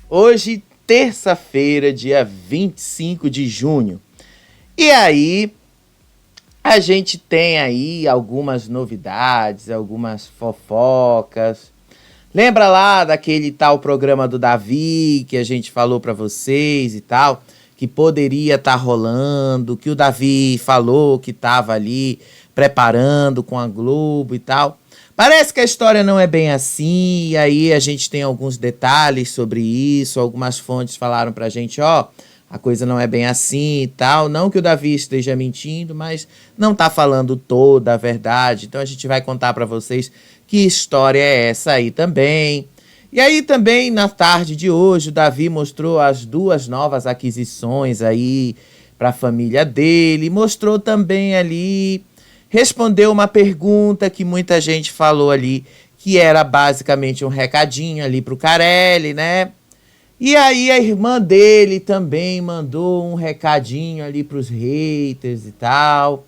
Hoje, terça-feira, dia 25 de junho. E aí, a gente tem aí algumas novidades, algumas fofocas. Lembra lá daquele tal programa do Davi que a gente falou pra vocês e tal, que poderia estar rolando, que o Davi falou que tava ali preparando com a Globo e tal. Parece que a história não é bem assim, e aí a gente tem alguns detalhes sobre isso, algumas fontes falaram pra gente, ó, a coisa não é bem assim e tal. Não que o Davi esteja mentindo, mas não tá falando toda a verdade. Então a gente vai contar pra vocês que história é essa aí também. E aí também na tarde de hoje o Davi mostrou as duas novas aquisições aí para a família dele, mostrou também ali, respondeu uma pergunta que muita gente falou ali, que era basicamente um recadinho ali pro Carelli, né? E aí a irmã dele também mandou um recadinho ali pros haters e tal.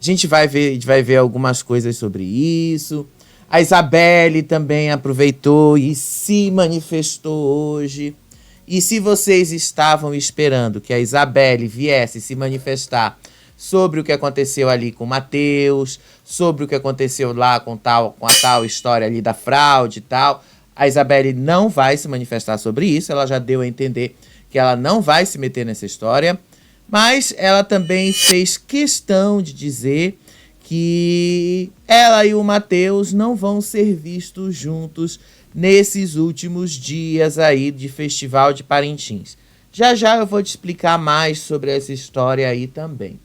A gente vai ver algumas coisas sobre isso. A Isabelle também aproveitou e se manifestou hoje. E se vocês estavam esperando que a Isabelle viesse se manifestar sobre o que aconteceu ali com o Matheus, sobre o que aconteceu lá com a tal história ali da fraude e tal, a Isabelle não vai se manifestar sobre isso. Ela já deu a entender que ela não vai se meter nessa história. Mas ela também fez questão de dizer que ela e o Matheus não vão ser vistos juntos nesses últimos dias aí de Festival de Parintins. Já já eu vou te explicar mais sobre essa história aí também.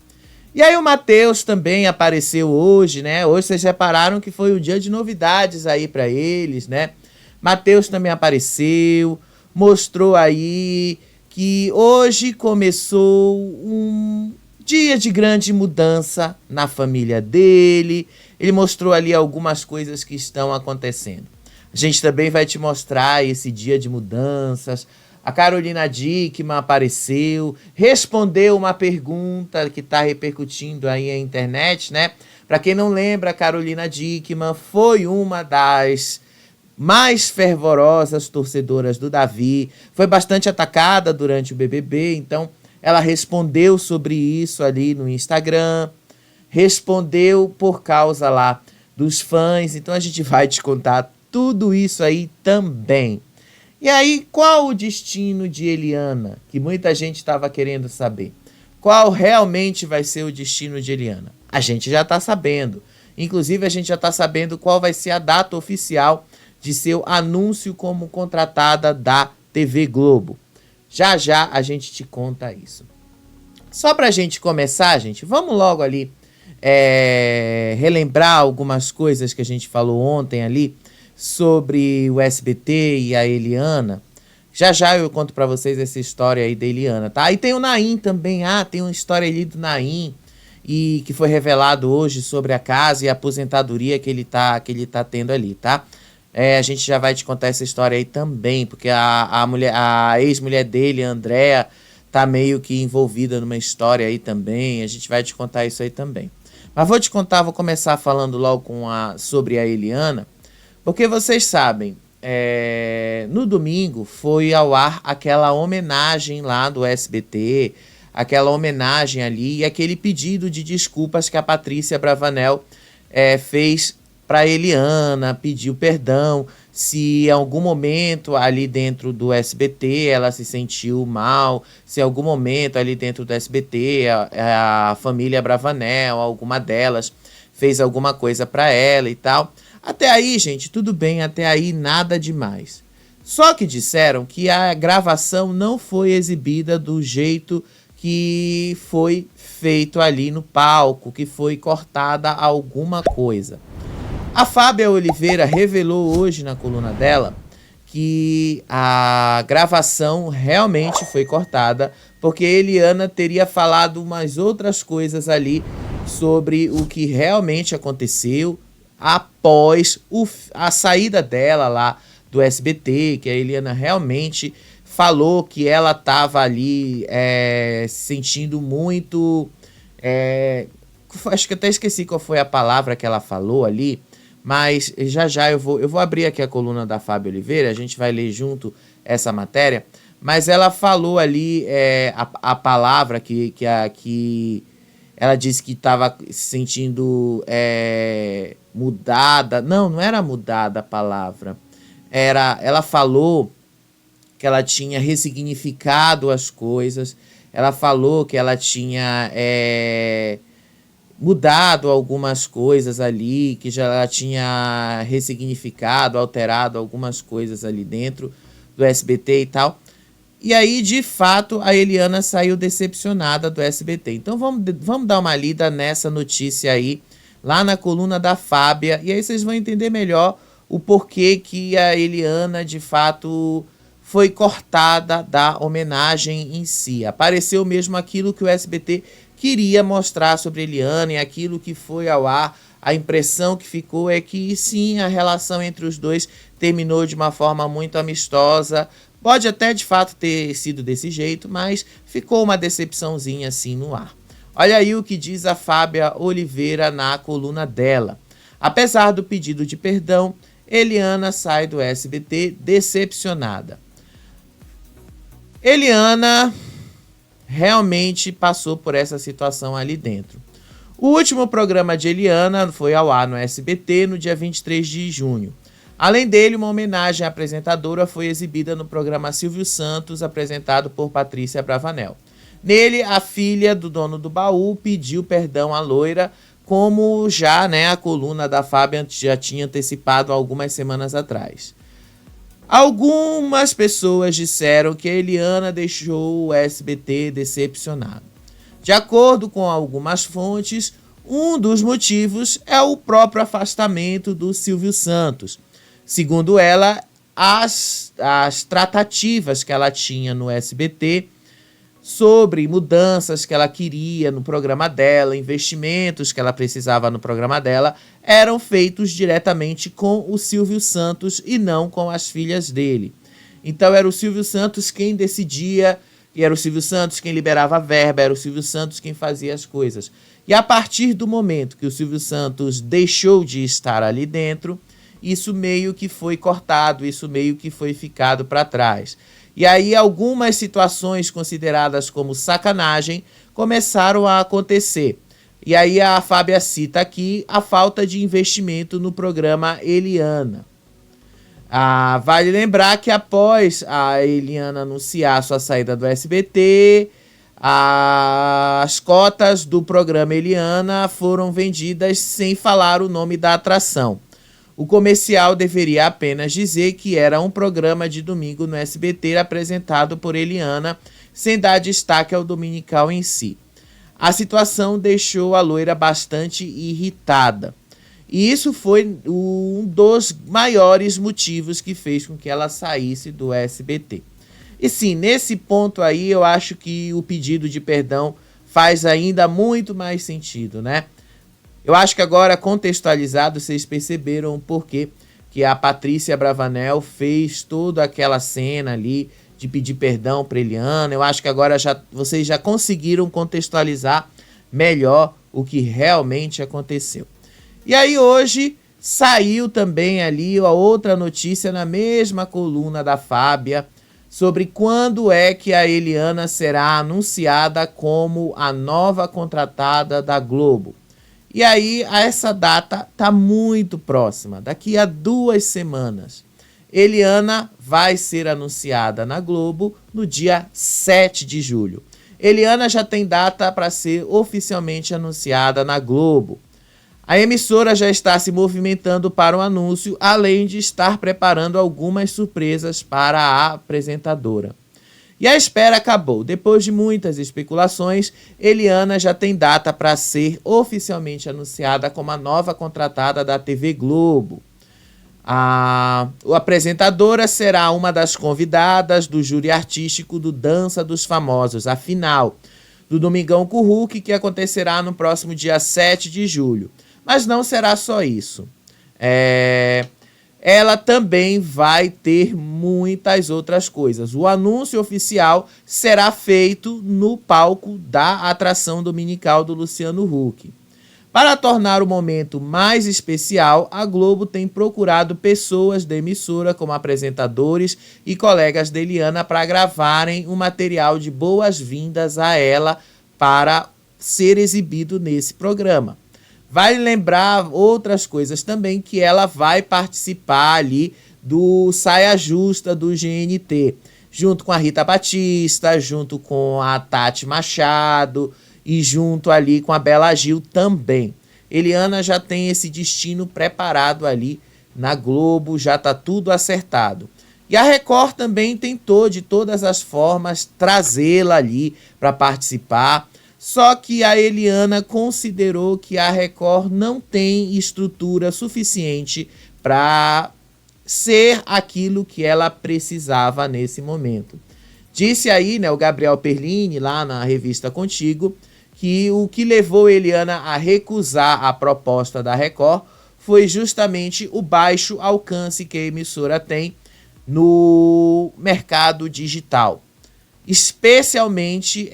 E aí o Matheus também apareceu hoje, né? Hoje vocês repararam que foi um dia de novidades aí para eles, né? Matheus também apareceu, mostrou aí que hoje começou um dia de grande mudança na família dele. Ele mostrou ali algumas coisas que estão acontecendo. A gente também vai te mostrar esse dia de mudanças. A Carolina Dickmann apareceu, respondeu uma pergunta que está repercutindo aí na internet, né? Para quem não lembra, a Carolina Dickmann foi uma das mais fervorosas torcedoras do Davi, foi bastante atacada durante o BBB, então ela respondeu sobre isso ali no Instagram, respondeu por causa lá dos fãs, então a gente vai te contar tudo isso aí também. E aí, qual o destino de Eliana? Que muita gente estava querendo saber. Qual realmente vai ser o destino de Eliana? A gente já está sabendo. Inclusive, a gente já está sabendo qual vai ser a data oficial de seu anúncio como contratada da TV Globo. Já já a gente te conta isso. Só pra gente começar, gente, vamos logo ali relembrar algumas coisas que a gente falou ontem ali sobre o SBT e a Eliana. Já já eu conto pra vocês essa história aí da Eliana, tá? E tem o Naim também, tem uma história ali do Naim, e que foi revelado hoje sobre a casa e a aposentadoria que ele tá tendo ali, tá? A gente já vai te contar essa história aí também, porque a ex-mulher dele, a Andrea, tá meio que envolvida numa história aí também. A gente vai te contar isso aí também. Mas vou começar falando logo sobre a Eliana, porque vocês sabem, no domingo foi ao ar aquela homenagem lá do SBT, aquela homenagem ali e aquele pedido de desculpas que a Patrícia Bravanel fez para Eliana, pediu perdão se em algum momento ali dentro do SBT ela se sentiu mal, se em algum momento ali dentro do SBT a família Bravanel, alguma delas, fez alguma coisa para ela e tal. Até aí, gente, tudo bem, até aí nada demais. Só que disseram que a gravação não foi exibida do jeito que foi feito ali no palco, que foi cortada alguma coisa. A Fábia Oliveira revelou hoje na coluna dela que a gravação realmente foi cortada porque Eliana teria falado umas outras coisas ali sobre o que realmente aconteceu após a saída dela lá do SBT, que a Eliana realmente falou que ela estava ali se sentindo muito... acho que até esqueci qual foi a palavra que ela falou ali, mas já já eu vou abrir aqui a coluna da Fábia Oliveira, a gente vai ler junto essa matéria, mas ela falou ali a palavra que ela disse que estava se sentindo mudada. Não era mudada a palavra. Ela falou que ela tinha ressignificado as coisas. Ela falou que ela tinha mudado algumas coisas ali, que já ela tinha ressignificado, alterado algumas coisas ali dentro do SBT e tal. E aí, de fato, a Eliana saiu decepcionada do SBT. Então vamos dar uma lida nessa notícia aí, lá na coluna da Fábia, e aí vocês vão entender melhor o porquê que a Eliana, de fato, foi cortada da homenagem em si. Apareceu mesmo aquilo que o SBT queria mostrar sobre Eliana e aquilo que foi ao ar. A impressão que ficou é que, sim, a relação entre os dois terminou de uma forma muito amistosa. Pode até, de fato, ter sido desse jeito, mas ficou uma decepçãozinha assim no ar. Olha aí o que diz a Fábia Oliveira na coluna dela. Apesar do pedido de perdão, Eliana sai do SBT decepcionada. Eliana realmente passou por essa situação ali dentro. O último programa de Eliana foi ao ar no SBT no dia 23 de junho. Além dele, uma homenagem à apresentadora foi exibida no programa Silvio Santos, apresentado por Patrícia Bravanel. Nele, a filha do dono do baú pediu perdão à loira, como já a coluna da Fábia já tinha antecipado algumas semanas atrás. Algumas pessoas disseram que a Eliana deixou o SBT decepcionado. De acordo com algumas fontes, um dos motivos é o próprio afastamento do Silvio Santos. Segundo ela, as tratativas que ela tinha no SBT sobre mudanças que ela queria no programa dela, investimentos que ela precisava no programa dela, eram feitos diretamente com o Silvio Santos e não com as filhas dele. Então era o Silvio Santos quem decidia, e era o Silvio Santos quem liberava a verba, era o Silvio Santos quem fazia as coisas. E a partir do momento que o Silvio Santos deixou de estar ali dentro, isso meio que foi cortado, isso meio que foi ficado para trás. E aí algumas situações consideradas como sacanagem começaram a acontecer. E aí a Fábia cita aqui a falta de investimento no programa Eliana. Vale lembrar que após a Eliana anunciar sua saída do SBT, as cotas do programa Eliana foram vendidas sem falar o nome da atração. O comercial deveria apenas dizer que era um programa de domingo no SBT apresentado por Eliana, sem dar destaque ao dominical em si. A situação deixou a loira bastante irritada. E isso foi um dos maiores motivos que fez com que ela saísse do SBT. E sim, nesse ponto aí eu acho que o pedido de perdão faz ainda muito mais sentido, né? Eu acho que agora, contextualizado, vocês perceberam o porquê que a Patrícia Bravanel fez toda aquela cena ali de pedir perdão para Eliana. Eu acho que agora vocês já conseguiram contextualizar melhor o que realmente aconteceu. E aí hoje saiu também ali a outra notícia na mesma coluna da Fábia sobre quando é que a Eliana será anunciada como a nova contratada da Globo. E aí, essa data está muito próxima. Daqui a 2 semanas, Eliana vai ser anunciada na Globo no dia 7 de julho. Eliana já tem data para ser oficialmente anunciada na Globo. A emissora já está se movimentando para o anúncio, além de estar preparando algumas surpresas para a apresentadora. E a espera acabou. Depois de muitas especulações, Eliana já tem data para ser oficialmente anunciada como a nova contratada da TV Globo. A apresentadora será uma das convidadas do júri artístico do Dança dos Famosos, a final, do Domingão com o Hulk, que acontecerá no próximo dia 7 de julho. Mas não será só isso. Ela também vai ter muitas outras coisas. O anúncio oficial será feito no palco da atração dominical do Luciano Huck. Para tornar o momento mais especial, a Globo tem procurado pessoas da emissora como apresentadores e colegas de Eliana para gravarem um material de boas-vindas a ela para ser exibido nesse programa. Vale lembrar outras coisas também, que ela vai participar ali do Saia Justa do GNT, junto com a Rita Batista, junto com a Tati Machado e junto ali com a Bela Gil também. Eliana já tem esse destino preparado ali na Globo, já está tudo acertado. E a Record também tentou de todas as formas trazê-la ali para participar, só que a Eliana considerou que a Record não tem estrutura suficiente para ser aquilo que ela precisava nesse momento. Disse aí, né, o Gabriel Perlini, lá na revista Contigo, que o que levou Eliana a recusar a proposta da Record foi justamente o baixo alcance que a emissora tem no mercado digital. Especialmente,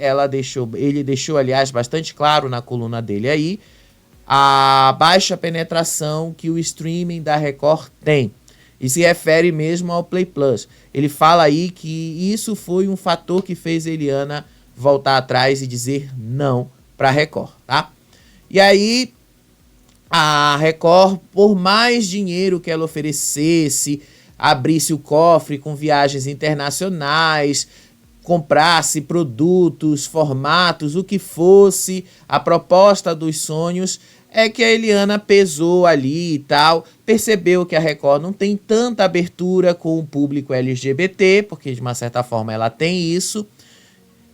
ele deixou, aliás, bastante claro na coluna dele aí, a baixa penetração que o streaming da Record tem. E se refere mesmo ao Play Plus. Ele fala aí que isso foi um fator que fez Eliana voltar atrás e dizer não para a Record, tá? E aí, a Record, por mais dinheiro que ela oferecesse, abrisse o cofre com viagens internacionais, comprasse produtos, formatos, o que fosse, a proposta dos sonhos, é que a Eliana pesou ali e tal, percebeu que a Record não tem tanta abertura com o público LGBT, porque de uma certa forma ela tem isso,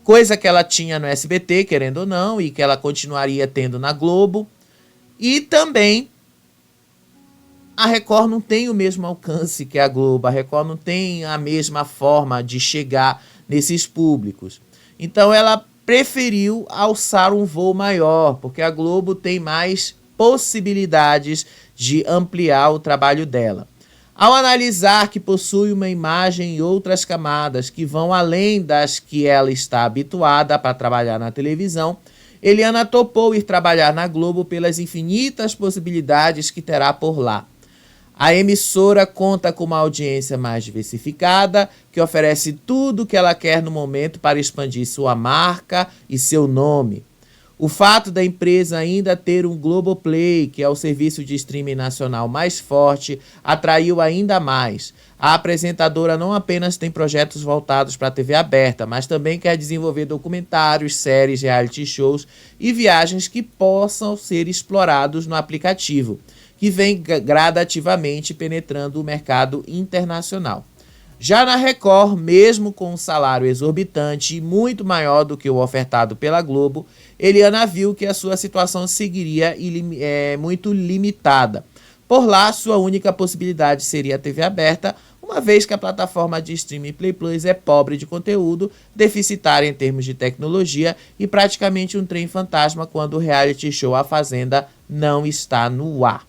coisa que ela tinha no SBT, querendo ou não, e que ela continuaria tendo na Globo. E também a Record não tem o mesmo alcance que a Globo, a Record não tem a mesma forma de chegar nesses públicos. Então ela preferiu alçar um voo maior, porque a Globo tem mais possibilidades de ampliar o trabalho dela. Ao analisar que possui uma imagem e outras camadas que vão além das que ela está habituada para trabalhar na televisão, Eliana topou ir trabalhar na Globo pelas infinitas possibilidades que terá por lá. A emissora conta com uma audiência mais diversificada, que oferece tudo o que ela quer no momento para expandir sua marca e seu nome. O fato da empresa ainda ter um Globoplay, que é o serviço de streaming nacional mais forte, atraiu ainda mais. A apresentadora não apenas tem projetos voltados para a TV aberta, mas também quer desenvolver documentários, séries, reality shows e viagens que possam ser explorados no aplicativo, que vem gradativamente penetrando o mercado internacional. Já na Record, mesmo com um salário exorbitante e muito maior do que o ofertado pela Globo, Eliana viu que a sua situação seguiria muito limitada. Por lá, sua única possibilidade seria a TV aberta, uma vez que a plataforma de streaming Play Plus é pobre de conteúdo, deficitária em termos de tecnologia e praticamente um trem fantasma quando o reality show A Fazenda não está no ar.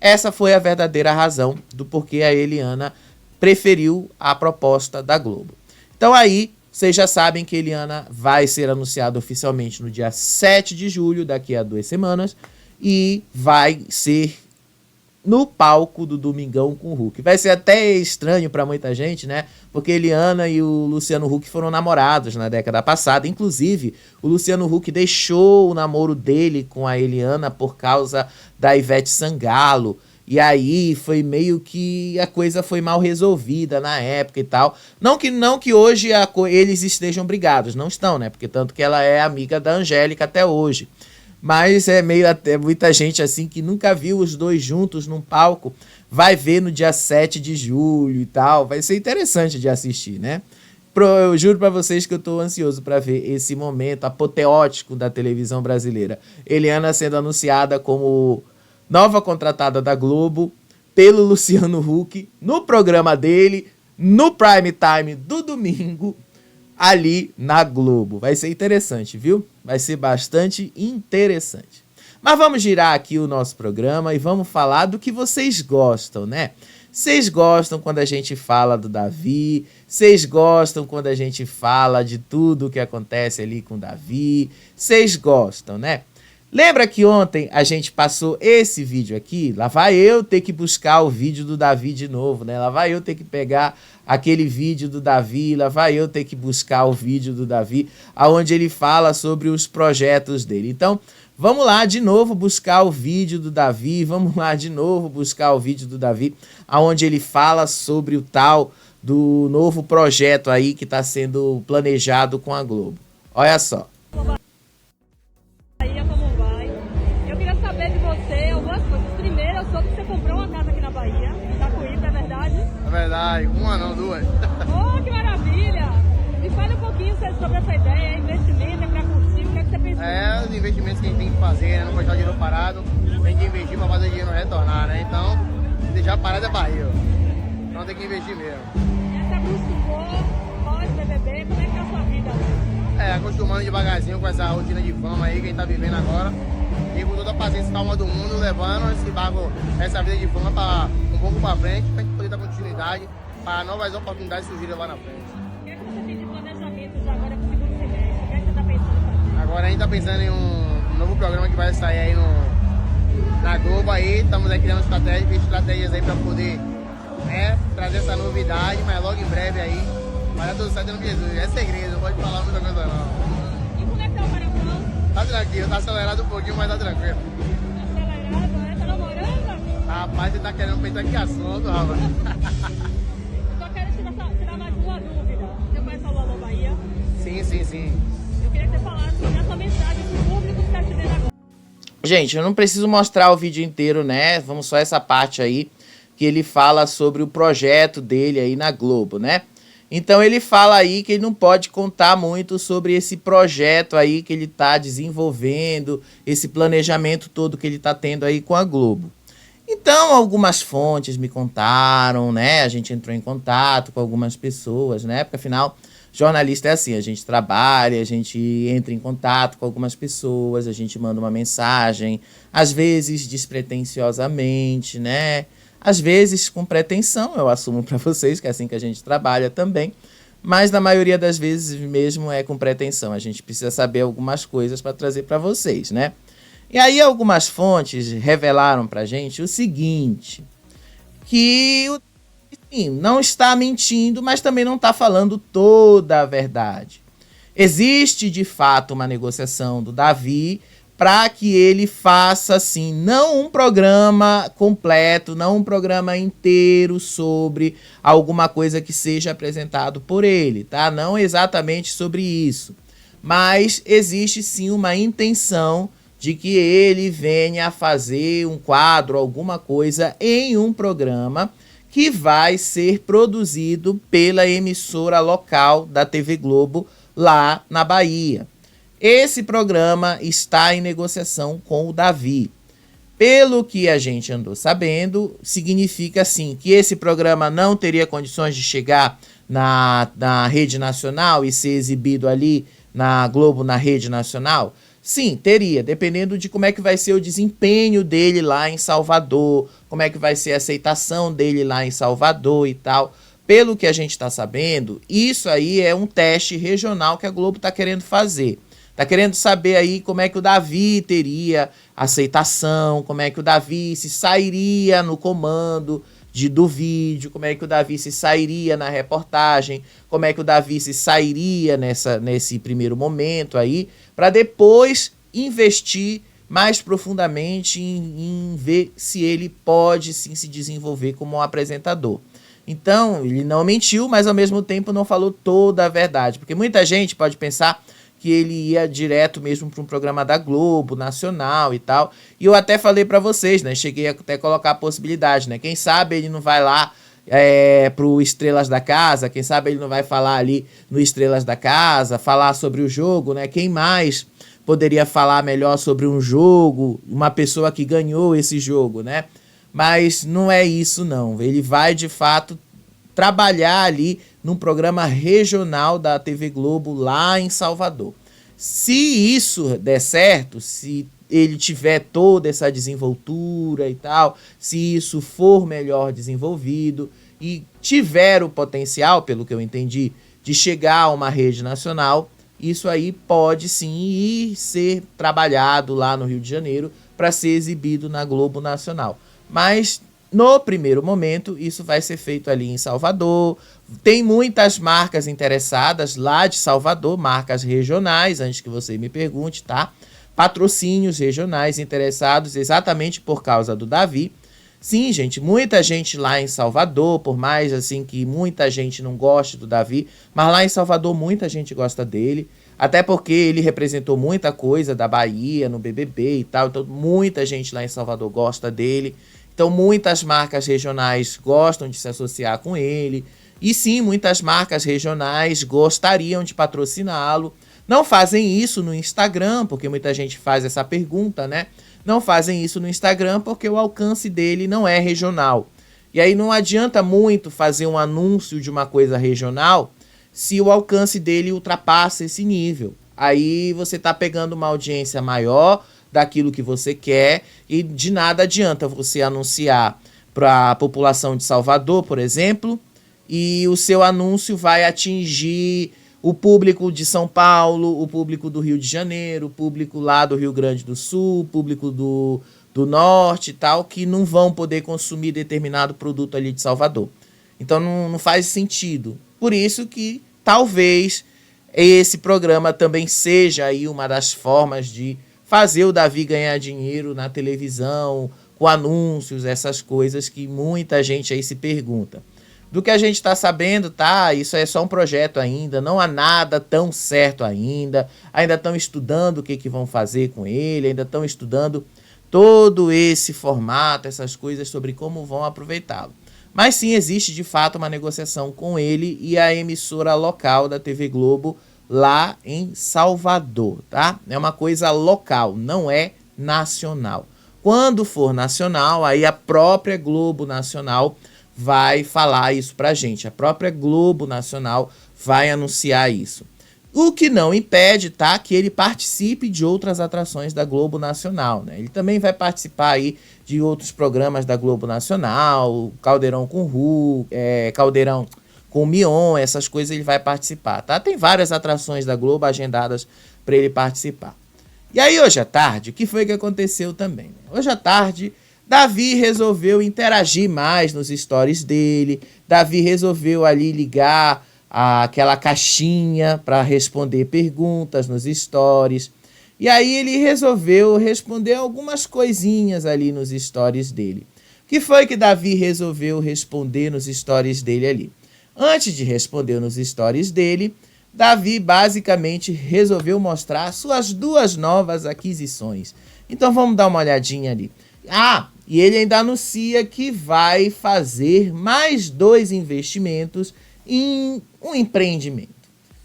Essa foi a verdadeira razão do porquê a Eliana preferiu a proposta da Globo. Então aí, vocês já sabem que Eliana vai ser anunciada oficialmente no dia 7 de julho, daqui a 2 semanas, e vai ser no palco do Domingão com o Huck. Vai ser até estranho para muita gente, né? Porque Eliana e o Luciano Huck foram namorados na década passada. Inclusive, o Luciano Huck deixou o namoro dele com a Eliana por causa da Ivete Sangalo. E aí foi meio que a coisa foi mal resolvida na época e tal. Não que hoje eles estejam brigados, não estão, né? Porque tanto que ela é amiga da Angélica até hoje. Mas é meio até muita gente assim que nunca viu os dois juntos num palco, vai ver no dia 7 de julho e tal. Vai ser interessante de assistir, né? Eu juro pra vocês que eu tô ansioso pra ver esse momento apoteótico da televisão brasileira. Eliana sendo anunciada como nova contratada da Globo pelo Luciano Huck no programa dele, no prime time do domingo, ali na Globo. Vai ser interessante, viu? Vai ser bastante interessante. Mas vamos girar aqui o nosso programa e vamos falar do que vocês gostam, né? Vocês gostam quando a gente fala do Davi, vocês gostam quando a gente fala de tudo o que acontece ali com o Davi, vocês gostam, né? Lembra que ontem a gente passou esse vídeo aqui? Lá vai eu ter que buscar o vídeo do Davi de novo, né? Lá vai eu ter que pegar aquele vídeo do Davi, lá vai eu ter que buscar o vídeo do Davi, onde ele fala sobre os projetos dele. Então, vamos lá de novo buscar o vídeo do Davi, vamos lá de novo buscar o vídeo do Davi, onde ele fala sobre o tal do novo projeto aí que está sendo planejado com a Globo. Olha só. Verdade, uma não, duas. Oh, que maravilha! Me fale um pouquinho sobre essa ideia, é investimento, é para curtir, o que é que você pensa? É, os investimentos que a gente tem que fazer, né? Não pode deixar dinheiro parado, tem que investir para fazer o dinheiro retornar, né? Então, deixar parado é barril. Então tem que investir mesmo. E você acostumou pós-BBB, como é que é a sua vida? Acostumando devagarzinho com essa rotina de fama aí que a gente tá vivendo agora. E com toda a paciência e calma do mundo, levando esse barco, essa vida de fama para um pouco para frente, para a gente poder dar continuidade, para novas oportunidades surgirem lá na frente. O que é que você tem de planejamento já agora para o segundo semestre? O que é que você está pensando em fazer? Agora a gente está pensando em um novo programa que vai sair aí na Globo aí, estamos aí criando estratégias aí para poder trazer essa novidade, mas logo em breve aí vai dar tudo certo no Jesus. É segredo, não pode falar muita coisa não. E como é que tá o coração? Tá tranquilo, tá acelerado um pouquinho, mas tá tranquilo. Acelerado, né? Tá namorando? Rapaz, você tá querendo pensar que assunto, rapaz. Eu só quero tirar mais uma dúvida. Você conhece o Alô Bahia? Sim. Eu queria que você falasse sobre essa mensagem pro público que está te vendo agora. Gente, eu não preciso mostrar o vídeo inteiro, né? Vamos só essa parte aí que ele fala sobre o projeto dele aí na Globo, né? Então ele fala aí que ele não pode contar muito sobre esse projeto aí que ele está desenvolvendo, esse planejamento todo que ele está tendo aí com a Globo. Então algumas fontes me contaram, né? A gente entrou em contato com algumas pessoas, né? Porque afinal, jornalista é assim, a gente trabalha, a gente entra em contato com algumas pessoas, a gente manda uma mensagem, às vezes despretensiosamente, né? Às vezes com pretensão, eu assumo para vocês que é assim que a gente trabalha também, mas na maioria das vezes mesmo é com pretensão. A gente precisa saber algumas coisas para trazer para vocês, né? E aí algumas fontes revelaram para a gente o seguinte, que sim, não está mentindo, mas também não está falando toda a verdade. Existe de fato uma negociação do Davi para que ele faça, assim, não um programa completo, não um programa inteiro sobre alguma coisa que seja apresentado por ele, tá? Não exatamente sobre isso. Mas existe sim uma intenção de que ele venha a fazer um quadro, alguma coisa em um programa que vai ser produzido pela emissora local da TV Globo lá na Bahia. Esse programa está em negociação com o Davi. Pelo que a gente andou sabendo, significa assim que esse programa não teria condições de chegar na rede nacional e ser exibido ali na Globo, na rede nacional? Sim, teria, dependendo de como é que vai ser o desempenho dele lá em Salvador, como é que vai ser a aceitação dele lá em Salvador e tal. Pelo que a gente está sabendo, isso aí é um teste regional que a Globo está querendo fazer. Está querendo saber aí como é que o Davi teria aceitação, como é que o Davi se sairia no comando do vídeo, como é que o Davi se sairia na reportagem, como é que o Davi se sairia nesse primeiro momento aí, para depois investir mais profundamente em ver se ele pode sim se desenvolver como um apresentador. Então, ele não mentiu, mas ao mesmo tempo não falou toda a verdade, porque muita gente pode pensar que ele ia direto mesmo para um programa da Globo, nacional e tal. E eu até falei para vocês, né? Cheguei a até colocar a possibilidade, né? Quem sabe ele não vai lá pro Estrelas da Casa, quem sabe ele não vai falar ali no Estrelas da Casa, falar sobre o jogo, né? Quem mais poderia falar melhor sobre um jogo, uma pessoa que ganhou esse jogo, né? Mas não é isso, não. Ele vai, de fato, trabalhar ali num programa regional da TV Globo lá em Salvador. Se isso der certo, se ele tiver toda essa desenvoltura e tal, se isso for melhor desenvolvido e tiver o potencial, pelo que eu entendi, de chegar a uma rede nacional, isso aí pode sim ir ser trabalhado lá no Rio de Janeiro para ser exibido na Globo Nacional. Mas no primeiro momento isso vai ser feito ali em Salvador. Tem muitas marcas interessadas lá de Salvador, marcas regionais, antes que você me pergunte, tá? Patrocínios regionais interessados exatamente por causa do Davi. Sim, gente, muita gente lá em Salvador, por mais assim que muita gente não goste do Davi, mas lá em Salvador muita gente gosta dele, até porque ele representou muita coisa da Bahia no BBB e tal, então muita gente lá em Salvador gosta dele, então muitas marcas regionais gostam de se associar com ele, e sim, muitas marcas regionais gostariam de patrociná-lo. Não fazem isso no Instagram, porque muita gente faz essa pergunta, né? Não fazem isso no Instagram porque o alcance dele não é regional. E aí não adianta muito fazer um anúncio de uma coisa regional se o alcance dele ultrapassa esse nível. Aí você está pegando uma audiência maior daquilo que você quer e de nada adianta você anunciar para a população de Salvador, por exemplo, e o seu anúncio vai atingir o público de São Paulo, o público do Rio de Janeiro, o público lá do Rio Grande do Sul, o público do Norte e tal, que não vão poder consumir determinado produto ali de Salvador. Então não faz sentido. Por isso que talvez esse programa também seja aí uma das formas de fazer o Davi ganhar dinheiro na televisão, com anúncios, essas coisas que muita gente aí se pergunta. Do que a gente está sabendo, tá? Isso é só um projeto ainda, não há nada tão certo ainda estão estudando o que vão fazer com ele, ainda estão estudando todo esse formato, essas coisas sobre como vão aproveitá-lo. Mas sim, existe de fato uma negociação com ele e a emissora local da TV Globo lá em Salvador, tá? É uma coisa local, não é nacional. Quando for nacional, aí a própria Globo Nacional vai falar isso pra gente. A própria Globo Nacional vai anunciar isso. O que não impede, tá, que ele participe de outras atrações da Globo Nacional, né? Ele também vai participar aí de outros programas da Globo Nacional, Caldeirão com Ru, Caldeirão com Mion, essas coisas ele vai participar, tá? Tem várias atrações da Globo agendadas para ele participar. E aí hoje à tarde, o que foi que aconteceu também? Hoje à tarde, Davi resolveu interagir mais nos stories dele. Davi resolveu ali ligar aquela caixinha para responder perguntas nos stories. E aí ele resolveu responder algumas coisinhas ali nos stories dele. O que foi que Davi resolveu responder nos stories dele ali? Antes de responder nos stories dele, Davi basicamente resolveu mostrar suas 2 novas aquisições. Então vamos dar uma olhadinha ali. E ele ainda anuncia que vai fazer mais 2 investimentos em um empreendimento.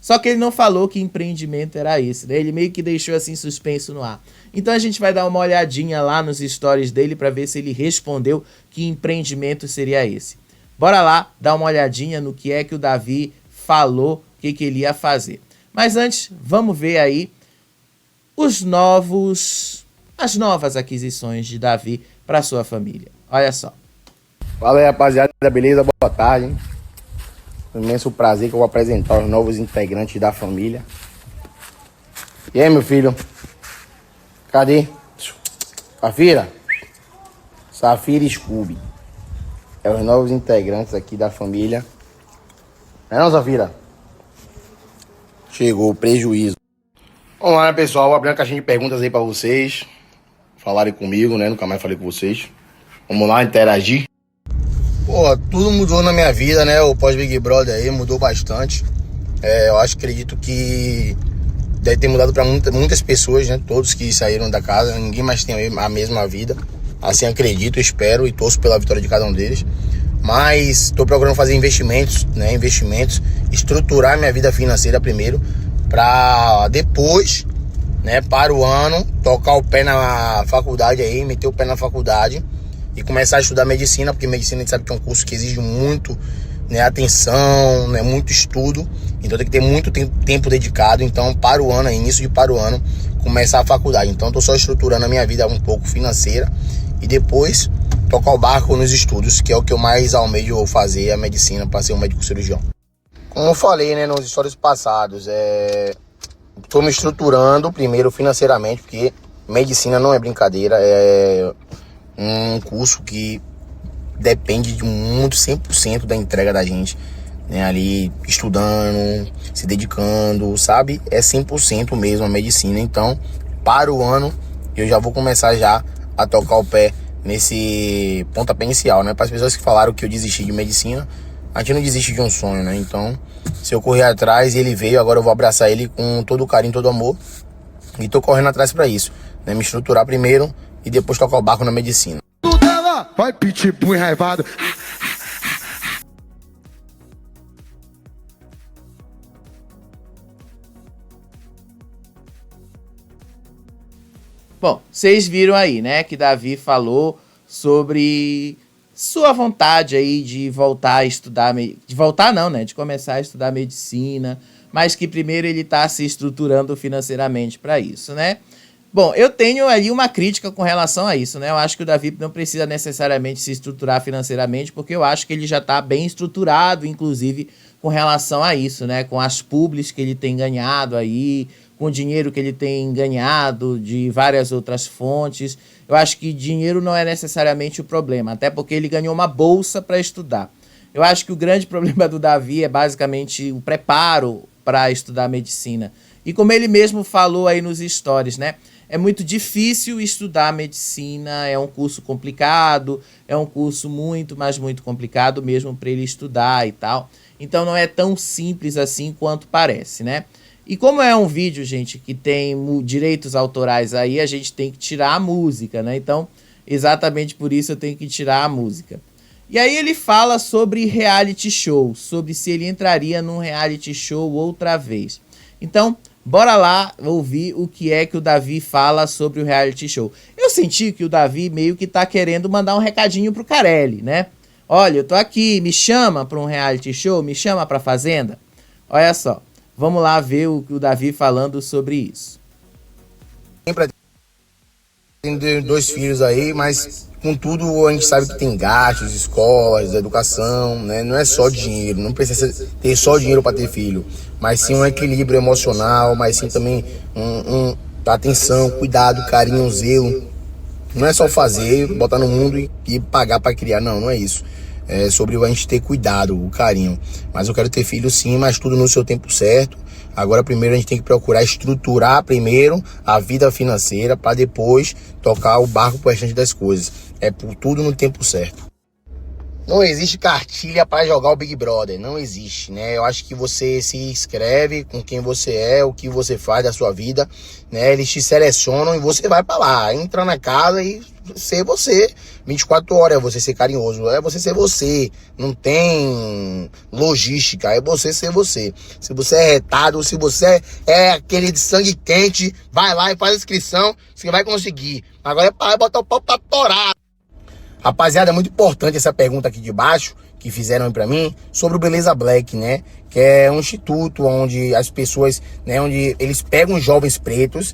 Só que ele não falou que empreendimento era esse, né? Ele meio que deixou assim suspenso no ar. Então a gente vai dar uma olhadinha lá nos stories dele para ver se ele respondeu que empreendimento seria esse. Bora lá dar uma olhadinha no que é que o Davi falou que ele ia fazer. Mas antes, vamos ver aí as novas aquisições de Davi para sua família. Olha só. Fala aí, rapaziada, beleza? Boa tarde, hein? Um imenso prazer que eu vou apresentar os novos integrantes da família. E aí, meu filho? Cadê? Safira? Safira e Scooby. É os novos integrantes aqui da família. Não, Safira? Chegou o prejuízo. Vamos lá, né, pessoal? Vou abrir uma caixinha de perguntas aí pra vocês. Falarem comigo, né? Nunca mais falei com vocês. Vamos lá, interagir. Pô, tudo mudou na minha vida, né? O pós-Big Brother aí mudou bastante. Eu acredito que deve ter mudado pra muitas pessoas, né? Todos que saíram da casa. Ninguém mais tem a mesma vida. Assim acredito, espero e torço pela vitória de cada um deles. Mas estou procurando fazer investimentos, né? Investimentos, estruturar minha vida financeira primeiro, para depois, né, para o ano, tocar o pé na faculdade aí, meter o pé na faculdade e começar a estudar medicina, porque medicina a gente sabe que é um curso que exige muito, né, atenção, né, muito estudo, então tem que ter muito tempo dedicado. Então para o ano, início de para o ano, começar a faculdade. Então estou só estruturando a minha vida um pouco financeira e depois tocar o barco nos estudos, que é o que eu mais almejo fazer, a medicina, para ser um médico cirurgião. Como eu falei, né, nos stories passados, Estou me estruturando primeiro financeiramente, porque medicina não é brincadeira, é um curso que depende de muito 100% da entrega da gente, né? Ali estudando, se dedicando, sabe? É 100% mesmo a medicina. Então, para o ano, eu já vou começar já a tocar o pé nesse pontapé inicial, né? Para as pessoas que falaram que eu desisti de medicina, a gente não desiste de um sonho, né? Então, se eu correr atrás e ele veio, agora eu vou abraçar ele com todo o carinho, todo o amor. E tô correndo atrás para isso, né? Me estruturar primeiro e depois tocar o barco na medicina. Vai, pitbull enraivado. Bom, vocês viram aí, né, que Davi falou sobre sua vontade aí de voltar a estudar, de voltar não, né, de começar a estudar medicina, mas que primeiro ele tá se estruturando financeiramente para isso, né? Bom, eu tenho ali uma crítica com relação a isso, né? Eu acho que o Davi não precisa necessariamente se estruturar financeiramente, porque eu acho que ele já está bem estruturado, inclusive, com relação a isso, né? Com as publis que ele tem ganhado aí, com o dinheiro que ele tem ganhado de várias outras fontes. Eu acho que dinheiro não é necessariamente o problema, até porque ele ganhou uma bolsa para estudar. Eu acho que o grande problema do Davi é basicamente o preparo para estudar medicina. E como ele mesmo falou aí nos stories, né? É muito difícil estudar medicina, é um curso complicado, é um curso muito, mas muito complicado mesmo para ele estudar e tal. Então não é tão simples assim quanto parece, né? E como é um vídeo, gente, que tem direitos autorais aí, a gente tem que tirar a música, né? Então, exatamente por isso eu tenho que tirar a música. E aí ele fala sobre reality show, sobre se ele entraria num reality show outra vez. Então, bora lá ouvir o que é que o Davi fala sobre o reality show. Eu senti que o Davi meio que tá querendo mandar um recadinho pro Carelli, né? Olha, eu tô aqui, me chama pra um reality show, me chama pra Fazenda. Olha só, vamos lá ver o Davi falando sobre isso. Tenho 2 filhos aí, mas contudo a gente sabe que tem gastos, escolas, educação, né? Não é só dinheiro, não precisa ter só dinheiro para ter filho, mas sim um equilíbrio emocional, mas sim também atenção, cuidado, carinho, zelo. Não é só fazer, botar no mundo e pagar para criar, não é isso. É sobre a gente ter cuidado, o carinho. Mas eu quero ter filho sim, mas tudo no seu tempo certo. Agora primeiro a gente tem que procurar estruturar primeiro a vida financeira para depois tocar o barco pro restante das coisas. É por tudo no tempo certo. Não existe cartilha para jogar o Big Brother, não existe, né? Eu acho que você se inscreve com quem você é, o que você faz da sua vida, né? Eles te selecionam e você vai para lá, entra na casa e ser você. 24 horas é você ser carinhoso, é você ser você. Não tem logística, é você ser você. Se você é retado, se você é aquele de sangue quente, vai lá e faz a inscrição, você vai conseguir. Agora é para botar o pau pra torar. Rapaziada, é muito importante essa pergunta aqui de baixo, que fizeram pra mim, sobre o Beleza Black, né? Que é um instituto onde as pessoas, né? Onde eles pegam jovens pretos.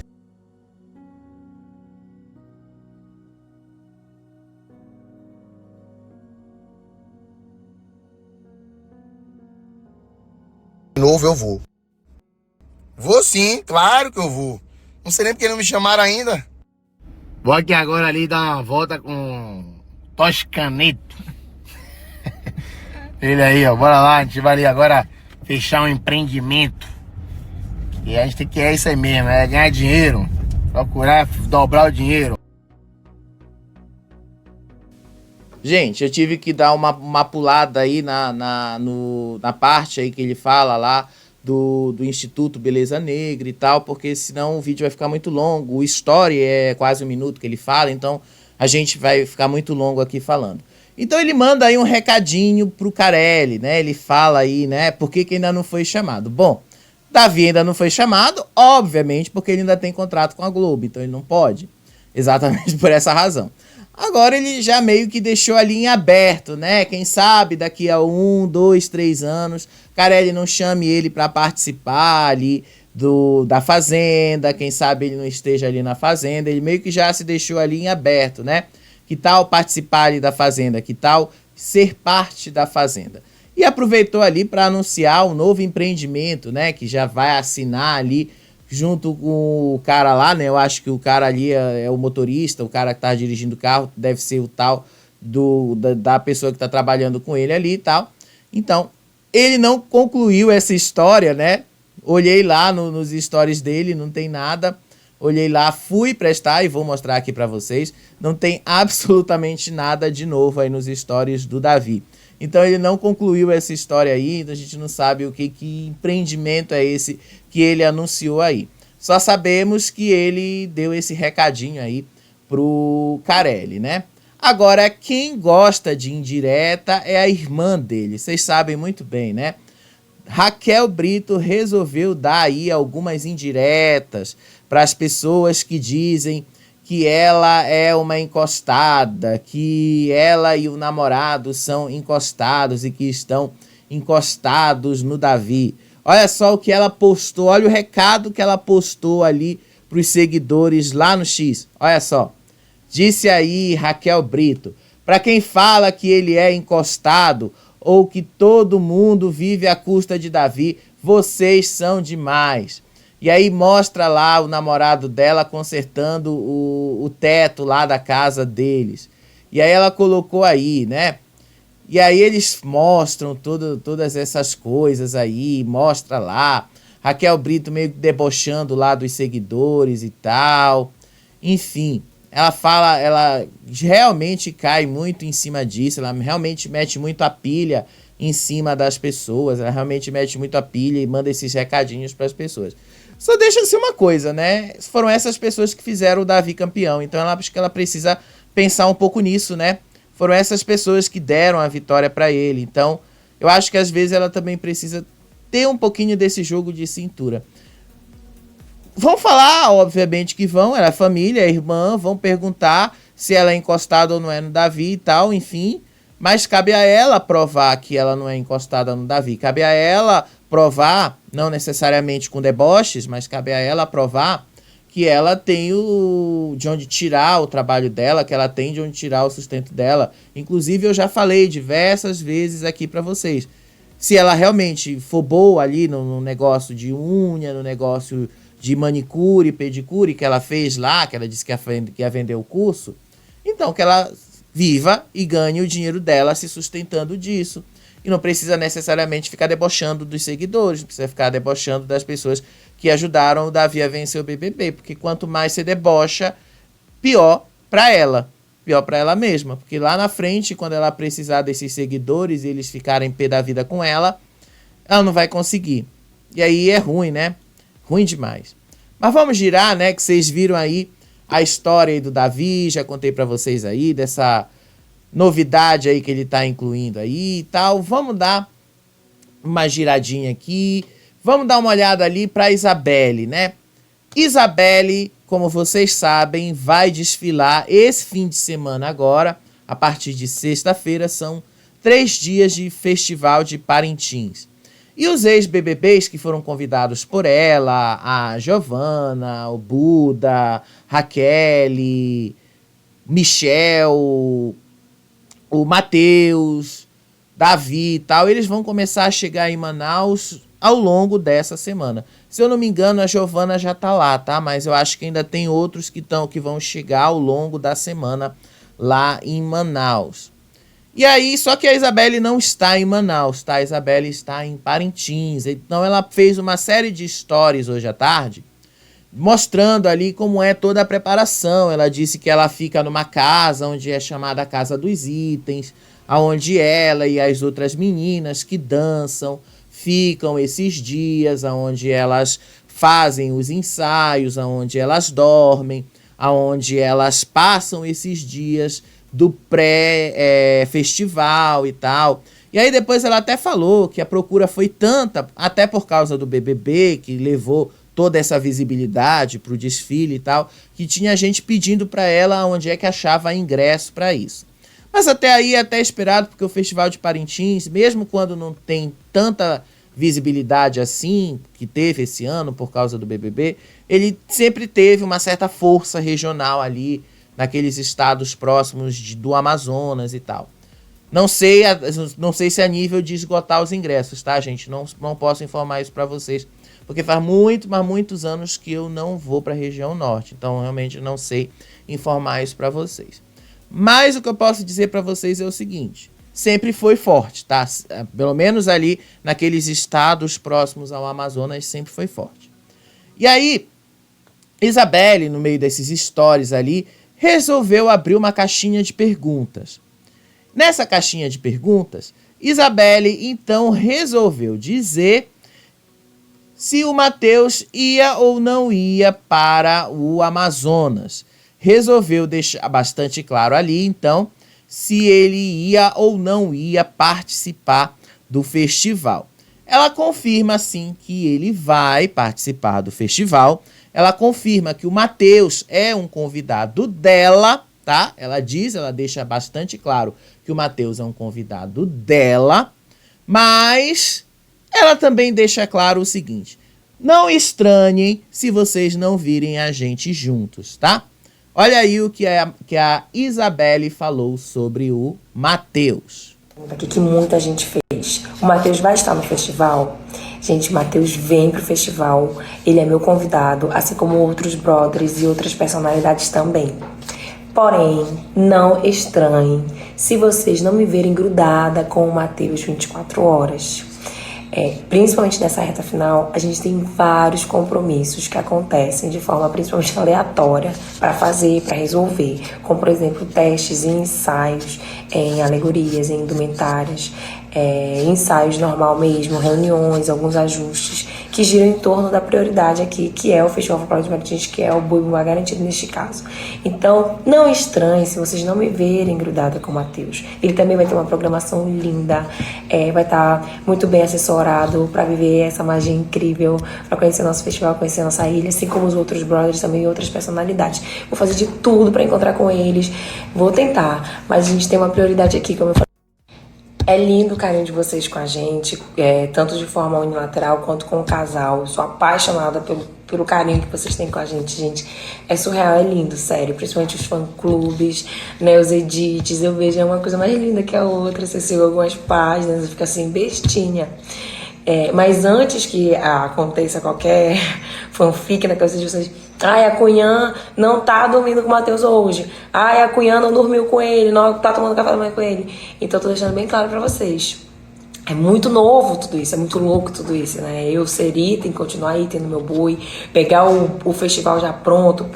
De novo eu vou. Vou sim, claro que eu vou. Não sei nem porque não me chamaram ainda. Vou aqui agora ali dar uma volta com Toscaneto. Ele aí, ó. Bora lá, a gente vai ali agora fechar um empreendimento. E a gente tem que é isso aí mesmo, é ganhar dinheiro. Procurar dobrar o dinheiro. Gente, eu tive que dar uma pulada aí na parte aí que ele fala lá do Instituto Beleza Negra e tal, porque senão o vídeo vai ficar muito longo. O story é quase 1 minuto que ele fala, então a gente vai ficar muito longo aqui falando. Então ele manda aí um recadinho pro Carelli, né? Ele fala aí, né? Por que ainda não foi chamado? Bom, Davi ainda não foi chamado, obviamente, porque ele ainda tem contrato com a Globo, então ele não pode. Exatamente por essa razão. Agora ele já meio que deixou ali em aberto, né? Quem sabe daqui a 1, 2, 3 anos, Carelli não chame ele para participar ali da Fazenda, quem sabe ele não esteja ali na Fazenda, ele meio que já se deixou ali em aberto, né? Que tal participar ali da Fazenda? Que tal ser parte da Fazenda? E aproveitou ali para anunciar um novo empreendimento, né? Que já vai assinar ali junto com o cara lá, né? Eu acho que o cara ali é o motorista, o cara que tá dirigindo o carro, deve ser o tal da pessoa que tá trabalhando com ele ali e tal. Então, ele não concluiu essa história, né? Olhei lá nos stories dele, não tem nada. Olhei lá, fui prestar e vou mostrar aqui pra vocês. Não tem absolutamente nada de novo aí nos stories do Davi. Então ele não concluiu essa história aí, então a gente não sabe que empreendimento é esse que ele anunciou aí. Só sabemos que ele deu esse recadinho aí pro Carelli, né? Agora, quem gosta de indireta é a irmã dele, vocês sabem muito bem, né? Raquel Brito resolveu dar aí algumas indiretas para as pessoas que dizem que ela é uma encostada, que ela e o namorado são encostados e que estão encostados no Davi. Olha só o que ela postou, olha o recado que ela postou ali para os seguidores lá no X. Olha só, disse aí Raquel Brito, para quem fala que ele é encostado ou que todo mundo vive à custa de Davi, vocês são demais. E aí mostra lá o namorado dela consertando o teto lá da casa deles. E aí ela colocou aí, né? E aí eles mostram todas essas coisas aí, mostra lá. Raquel Brito meio que debochando lá dos seguidores e tal. Enfim, ela realmente cai muito em cima disso, ela realmente mete muito a pilha em cima das pessoas, ela realmente mete muito a pilha e manda esses recadinhos para as pessoas. Só deixa de ser uma coisa, né? Foram essas pessoas que fizeram o Davi campeão. Então acho que ela precisa pensar um pouco nisso, né? Foram essas pessoas que deram a vitória para ele. Então eu acho que às vezes ela também precisa ter um pouquinho desse jogo de cintura. Vão falar, obviamente que vão. Ela é família, é irmã. Vão perguntar se ela é encostada ou não é no Davi e tal, enfim. Mas cabe a ela provar que ela não é encostada no Davi. Cabe a ela provar, não necessariamente com deboches, mas cabe a ela provar que ela tem de onde tirar o trabalho dela, que ela tem de onde tirar o sustento dela. Inclusive, eu já falei diversas vezes aqui para vocês. Se ela realmente for boa ali no negócio de unha, no negócio de manicure, pedicure que ela fez lá, que ela disse que ia vender o curso, então que ela viva e ganhe o dinheiro dela se sustentando disso. E não precisa necessariamente ficar debochando dos seguidores, não precisa ficar debochando das pessoas que ajudaram o Davi a vencer o BBB, porque quanto mais você debocha, pior para ela mesma, porque lá na frente, quando ela precisar desses seguidores e eles ficarem pé da vida com ela não vai conseguir. E aí é ruim, né? Ruim demais. Mas vamos girar, né, que vocês viram aí a história aí do Davi, já contei para vocês aí dessa novidade aí que ele tá incluindo aí e tal. Vamos dar uma giradinha aqui. Vamos dar uma olhada ali para Isabelle, né? Isabelle, como vocês sabem, vai desfilar esse fim de semana agora, a partir de sexta-feira. São 3 dias de festival de Parintins. E os ex-BBBs que foram convidados por ela, a Giovana, o Buda, Raquel, Michel, o Matheus, Davi e tal, eles vão começar a chegar em Manaus ao longo dessa semana. Se eu não me engano, a Giovana já tá lá, tá? Mas eu acho que ainda tem outros que vão chegar ao longo da semana lá em Manaus. E aí, só que a Isabelle não está em Manaus, tá? A Isabelle está em Parintins. Então ela fez uma série de stories hoje à tarde, mostrando ali como é toda a preparação. Ela disse que ela fica numa casa, onde é chamada a Casa dos Itens, onde ela e as outras meninas que dançam ficam esses dias, onde elas fazem os ensaios, onde elas dormem, onde elas passam esses dias do pré-festival e tal. E aí depois ela até falou que a procura foi tanta, até por causa do BBB, que levou toda essa visibilidade para o desfile e tal, que tinha gente pedindo para ela onde é que achava ingresso para isso. Mas até aí é até esperado, porque o Festival de Parintins, mesmo quando não tem tanta visibilidade assim, que teve esse ano por causa do BBB, ele sempre teve uma certa força regional ali, naqueles estados próximos do Amazonas e tal. Não sei se é nível de esgotar os ingressos, tá, gente? Não posso informar isso para vocês, porque faz muitos anos que eu não vou para a região norte, então realmente não sei informar isso para vocês. Mas o que eu posso dizer para vocês é o seguinte, sempre foi forte, tá? Pelo menos ali naqueles estados próximos ao Amazonas sempre foi forte. E aí, Isabelle, no meio desses stories ali, resolveu abrir uma caixinha de perguntas. Nessa caixinha de perguntas, Isabelle então resolveu dizer se o Matheus ia ou não ia para o Amazonas. Resolveu deixar bastante claro ali, então, se ele ia ou não ia participar do festival. Ela confirma, sim, que ele vai participar do festival. Ela confirma que o Matheus é um convidado dela, tá? Ela deixa bastante claro que o Matheus é um convidado dela, mas ela também deixa claro o seguinte, não estranhem se vocês não virem a gente juntos, tá? Olha aí o que a Isabelle falou sobre o Matheus. Aqui que muita gente fez. O Matheus vai estar no festival? Gente, o Matheus vem pro festival. Ele é meu convidado, assim como outros brothers e outras personalidades também. Porém, não estranhem se vocês não me verem grudada com o Matheus 24 horas. Principalmente nessa reta final, a gente tem vários compromissos que acontecem de forma principalmente aleatória para fazer, para resolver, como por exemplo testes e ensaios em alegorias, em indumentárias, ensaios normal mesmo, reuniões, alguns ajustes que giram em torno da prioridade aqui, que é o Festival Folclórico de Martins, que é o Boi Bumbá Garantido neste caso. Então, não estranhe se vocês não me verem grudada com o Matheus. Ele também vai ter uma programação linda, vai estar muito bem assessorado para viver essa magia incrível, para conhecer nosso festival, conhecer nossa ilha, assim como os outros brothers também e outras personalidades. Vou fazer de tudo para encontrar com eles, vou tentar, mas a gente tem uma prioridade aqui, como eu falei. É lindo o carinho de vocês com a gente, tanto de forma unilateral quanto com o casal. Eu sou apaixonada pelo carinho que vocês têm com a gente. É surreal, é lindo, sério. Principalmente os fã-clubes, né, os edits. Eu vejo uma coisa mais linda que a outra. Você siga algumas páginas, eu fico assim, bestinha. Mas antes que aconteça qualquer fanfic na cabeça de vocês, a Cunhã não tá dormindo com o Matheus hoje, a Cunhã não dormiu com ele, não tá tomando café da manhã com ele. Então eu tô deixando bem claro pra vocês. É muito novo tudo isso, é muito louco tudo isso, né? Eu ser item, continuar aí tendo meu boi, pegar o festival já pronto,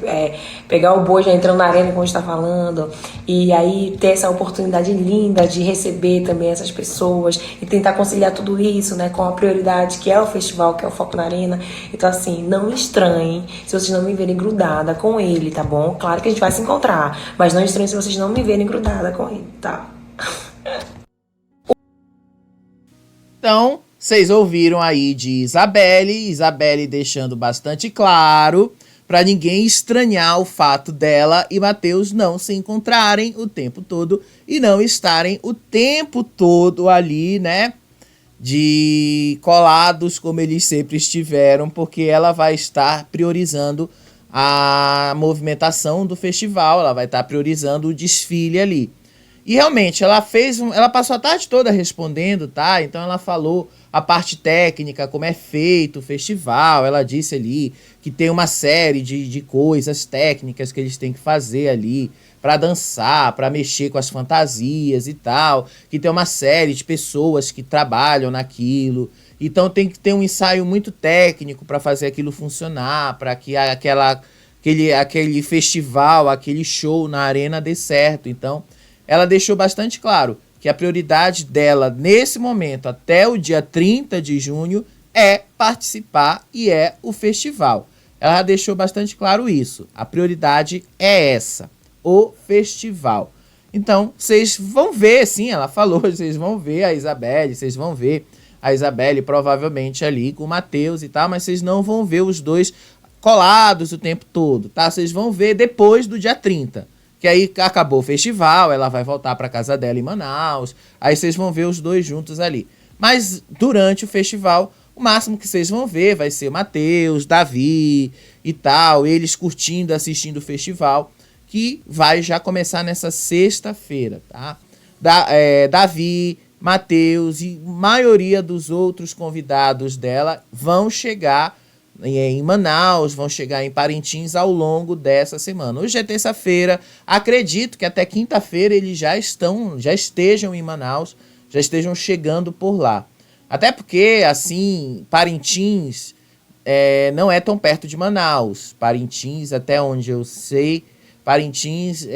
pegar o boi já entrando na arena, como a gente tá falando, e aí ter essa oportunidade linda de receber também essas pessoas e tentar conciliar tudo isso, né, com a prioridade que é o festival, que é o foco na arena. Então, assim, não estranhem se vocês não me verem grudada com ele, tá bom? Claro que a gente vai se encontrar, mas não estranhem se vocês não me verem grudada com ele, tá? Então, vocês ouviram aí de Isabelle deixando bastante claro para ninguém estranhar o fato dela e Matheus não se encontrarem o tempo todo e não estarem o tempo todo ali, né, de colados como eles sempre estiveram, porque ela vai estar priorizando a movimentação do festival, ela vai estar priorizando o desfile ali. E realmente, ela passou a tarde toda respondendo, tá? Então ela falou a parte técnica, como é feito o festival. Ela disse ali que tem uma série de coisas técnicas que eles têm que fazer ali para dançar, para mexer com as fantasias e tal. Que tem uma série de pessoas que trabalham naquilo. Então tem que ter um ensaio muito técnico para fazer aquilo funcionar, para que aquele festival, aquele show na arena dê certo. Então ela deixou bastante claro que a prioridade dela nesse momento, até o dia 30 de junho, é participar e é o festival. Ela deixou bastante claro isso. A prioridade é essa, o festival. Então, vocês vão ver, sim, ela falou, vocês vão ver a Isabelle, vocês vão ver a Isabelle provavelmente ali com o Matheus e tal, mas vocês não vão ver os dois colados o tempo todo, tá? Vocês vão ver depois do dia 30. Que aí acabou o festival, ela vai voltar para casa dela em Manaus, aí vocês vão ver os dois juntos ali. Mas durante o festival, o máximo que vocês vão ver vai ser o Matheus, Davi e tal, eles curtindo, assistindo o festival, que vai já começar nessa sexta-feira, tá? Davi, Matheus e maioria dos outros convidados dela vão chegar em Manaus, vão chegar em Parintins ao longo dessa semana. Hoje é terça-feira, acredito que até quinta-feira eles já estejam em Manaus, já estejam chegando por lá. Até porque, assim, Parintins não é tão perto de Manaus. Parintins, até onde eu sei, Parintins,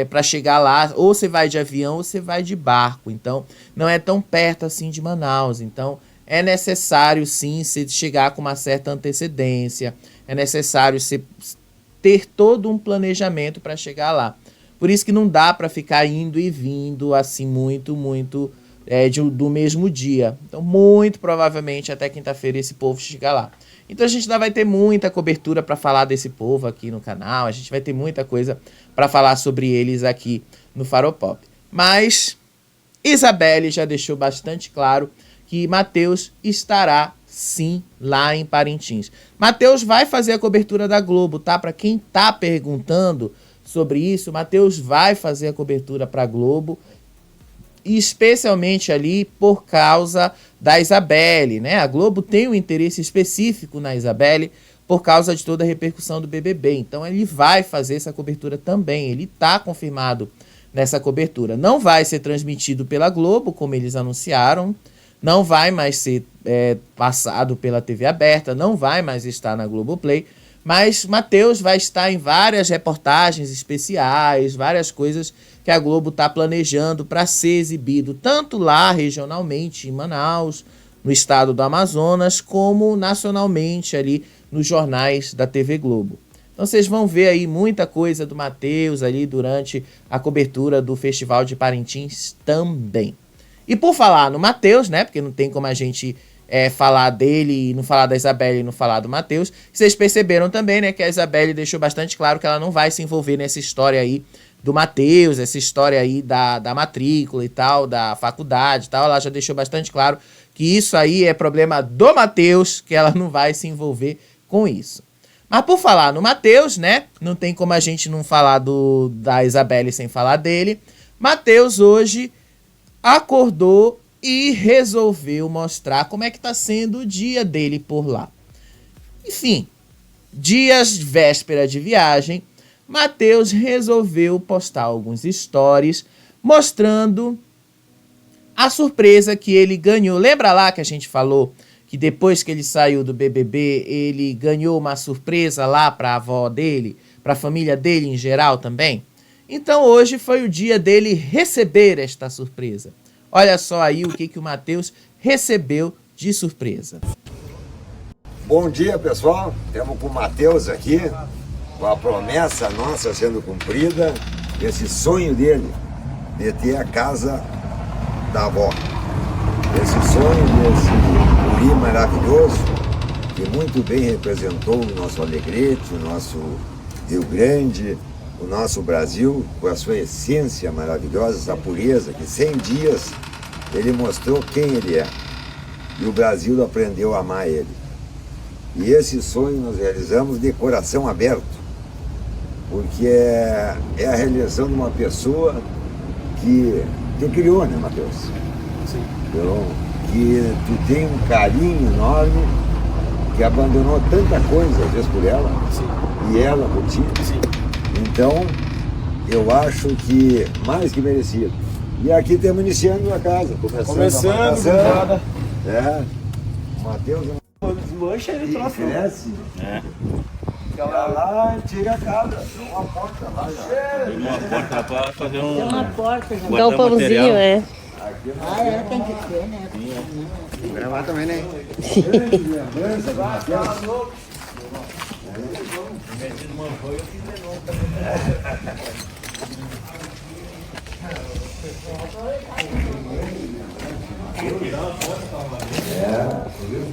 para chegar lá, ou você vai de avião ou você vai de barco. Então, não é tão perto assim de Manaus. Então, é necessário, sim, você chegar com uma certa antecedência. É necessário você ter todo um planejamento para chegar lá. Por isso que não dá para ficar indo e vindo assim muito do mesmo dia. Então, muito provavelmente, até quinta-feira esse povo chega lá. Então, a gente ainda vai ter muita cobertura para falar desse povo aqui no canal. A gente vai ter muita coisa para falar sobre eles aqui no Faropop. Mas Isabelle já deixou bastante claro que Matheus estará, sim, lá em Parintins. Matheus vai fazer a cobertura da Globo, tá? Para quem tá perguntando sobre isso, Matheus vai fazer a cobertura para a Globo, especialmente ali por causa da Isabelle, né? A Globo tem um interesse específico na Isabelle por causa de toda a repercussão do BBB. Então ele vai fazer essa cobertura também. Ele está confirmado nessa cobertura. Não vai ser transmitido pela Globo, como eles anunciaram. Não vai mais ser passado pela TV aberta. Não vai mais estar na Globoplay. Mas Matheus vai estar em várias reportagens especiais, várias coisas que a Globo está planejando para ser exibido, tanto lá regionalmente, em Manaus, no estado do Amazonas, como nacionalmente ali nos jornais da TV Globo. Então vocês vão ver aí muita coisa do Matheus ali durante a cobertura do Festival de Parintins também. E por falar no Matheus, né, porque não tem como a gente falar dele e não falar da Isabelle e não falar do Matheus, vocês perceberam também, né, que a Isabelle deixou bastante claro que ela não vai se envolver nessa história aí do Matheus, essa história aí da matrícula e tal, da faculdade e tal. Ela já deixou bastante claro que isso aí é problema do Matheus, que ela não vai se envolver com isso. Mas por falar no Matheus, né, não tem como a gente não falar da Isabelle sem falar dele. Matheus hoje acordou e resolveu mostrar como é que tá sendo o dia dele por lá. Enfim, dias véspera de viagem, Matheus resolveu postar alguns stories mostrando a surpresa que ele ganhou. Lembra lá que a gente falou que depois que ele saiu do BBB, ele ganhou uma surpresa lá para a avó dele, para a família dele em geral também? Então hoje foi o dia dele receber esta surpresa. Olha só aí o que o Matheus recebeu de surpresa. Bom dia, pessoal. Estamos com o Matheus aqui, com a promessa nossa sendo cumprida, esse sonho dele de ter a casa da avó. Esse sonho desse guri maravilhoso, que muito bem representou o nosso Alegrete, o nosso Rio Grande, o nosso Brasil, com a sua essência maravilhosa, essa pureza, que 100 dias ele mostrou quem ele é. E o Brasil aprendeu a amar ele. E esse sonho nós realizamos de coração aberto, porque é a realização de uma pessoa que te criou, né, Matheus? Sim. Então, que tu tem um carinho enorme, que abandonou tanta coisa, às vezes, por ela. Sim. E ela por ti. Sim. Então, eu acho que mais que merecido. E aqui estamos iniciando a casa. Começando a o Matheus Desmancha ele, cresce. Fica lá e tira a casa. Tem uma porta lá já. Tem uma porta para fazer um... Tem uma porta já. Dá um pãozinho, Tem que ter, né? Gravar também, né?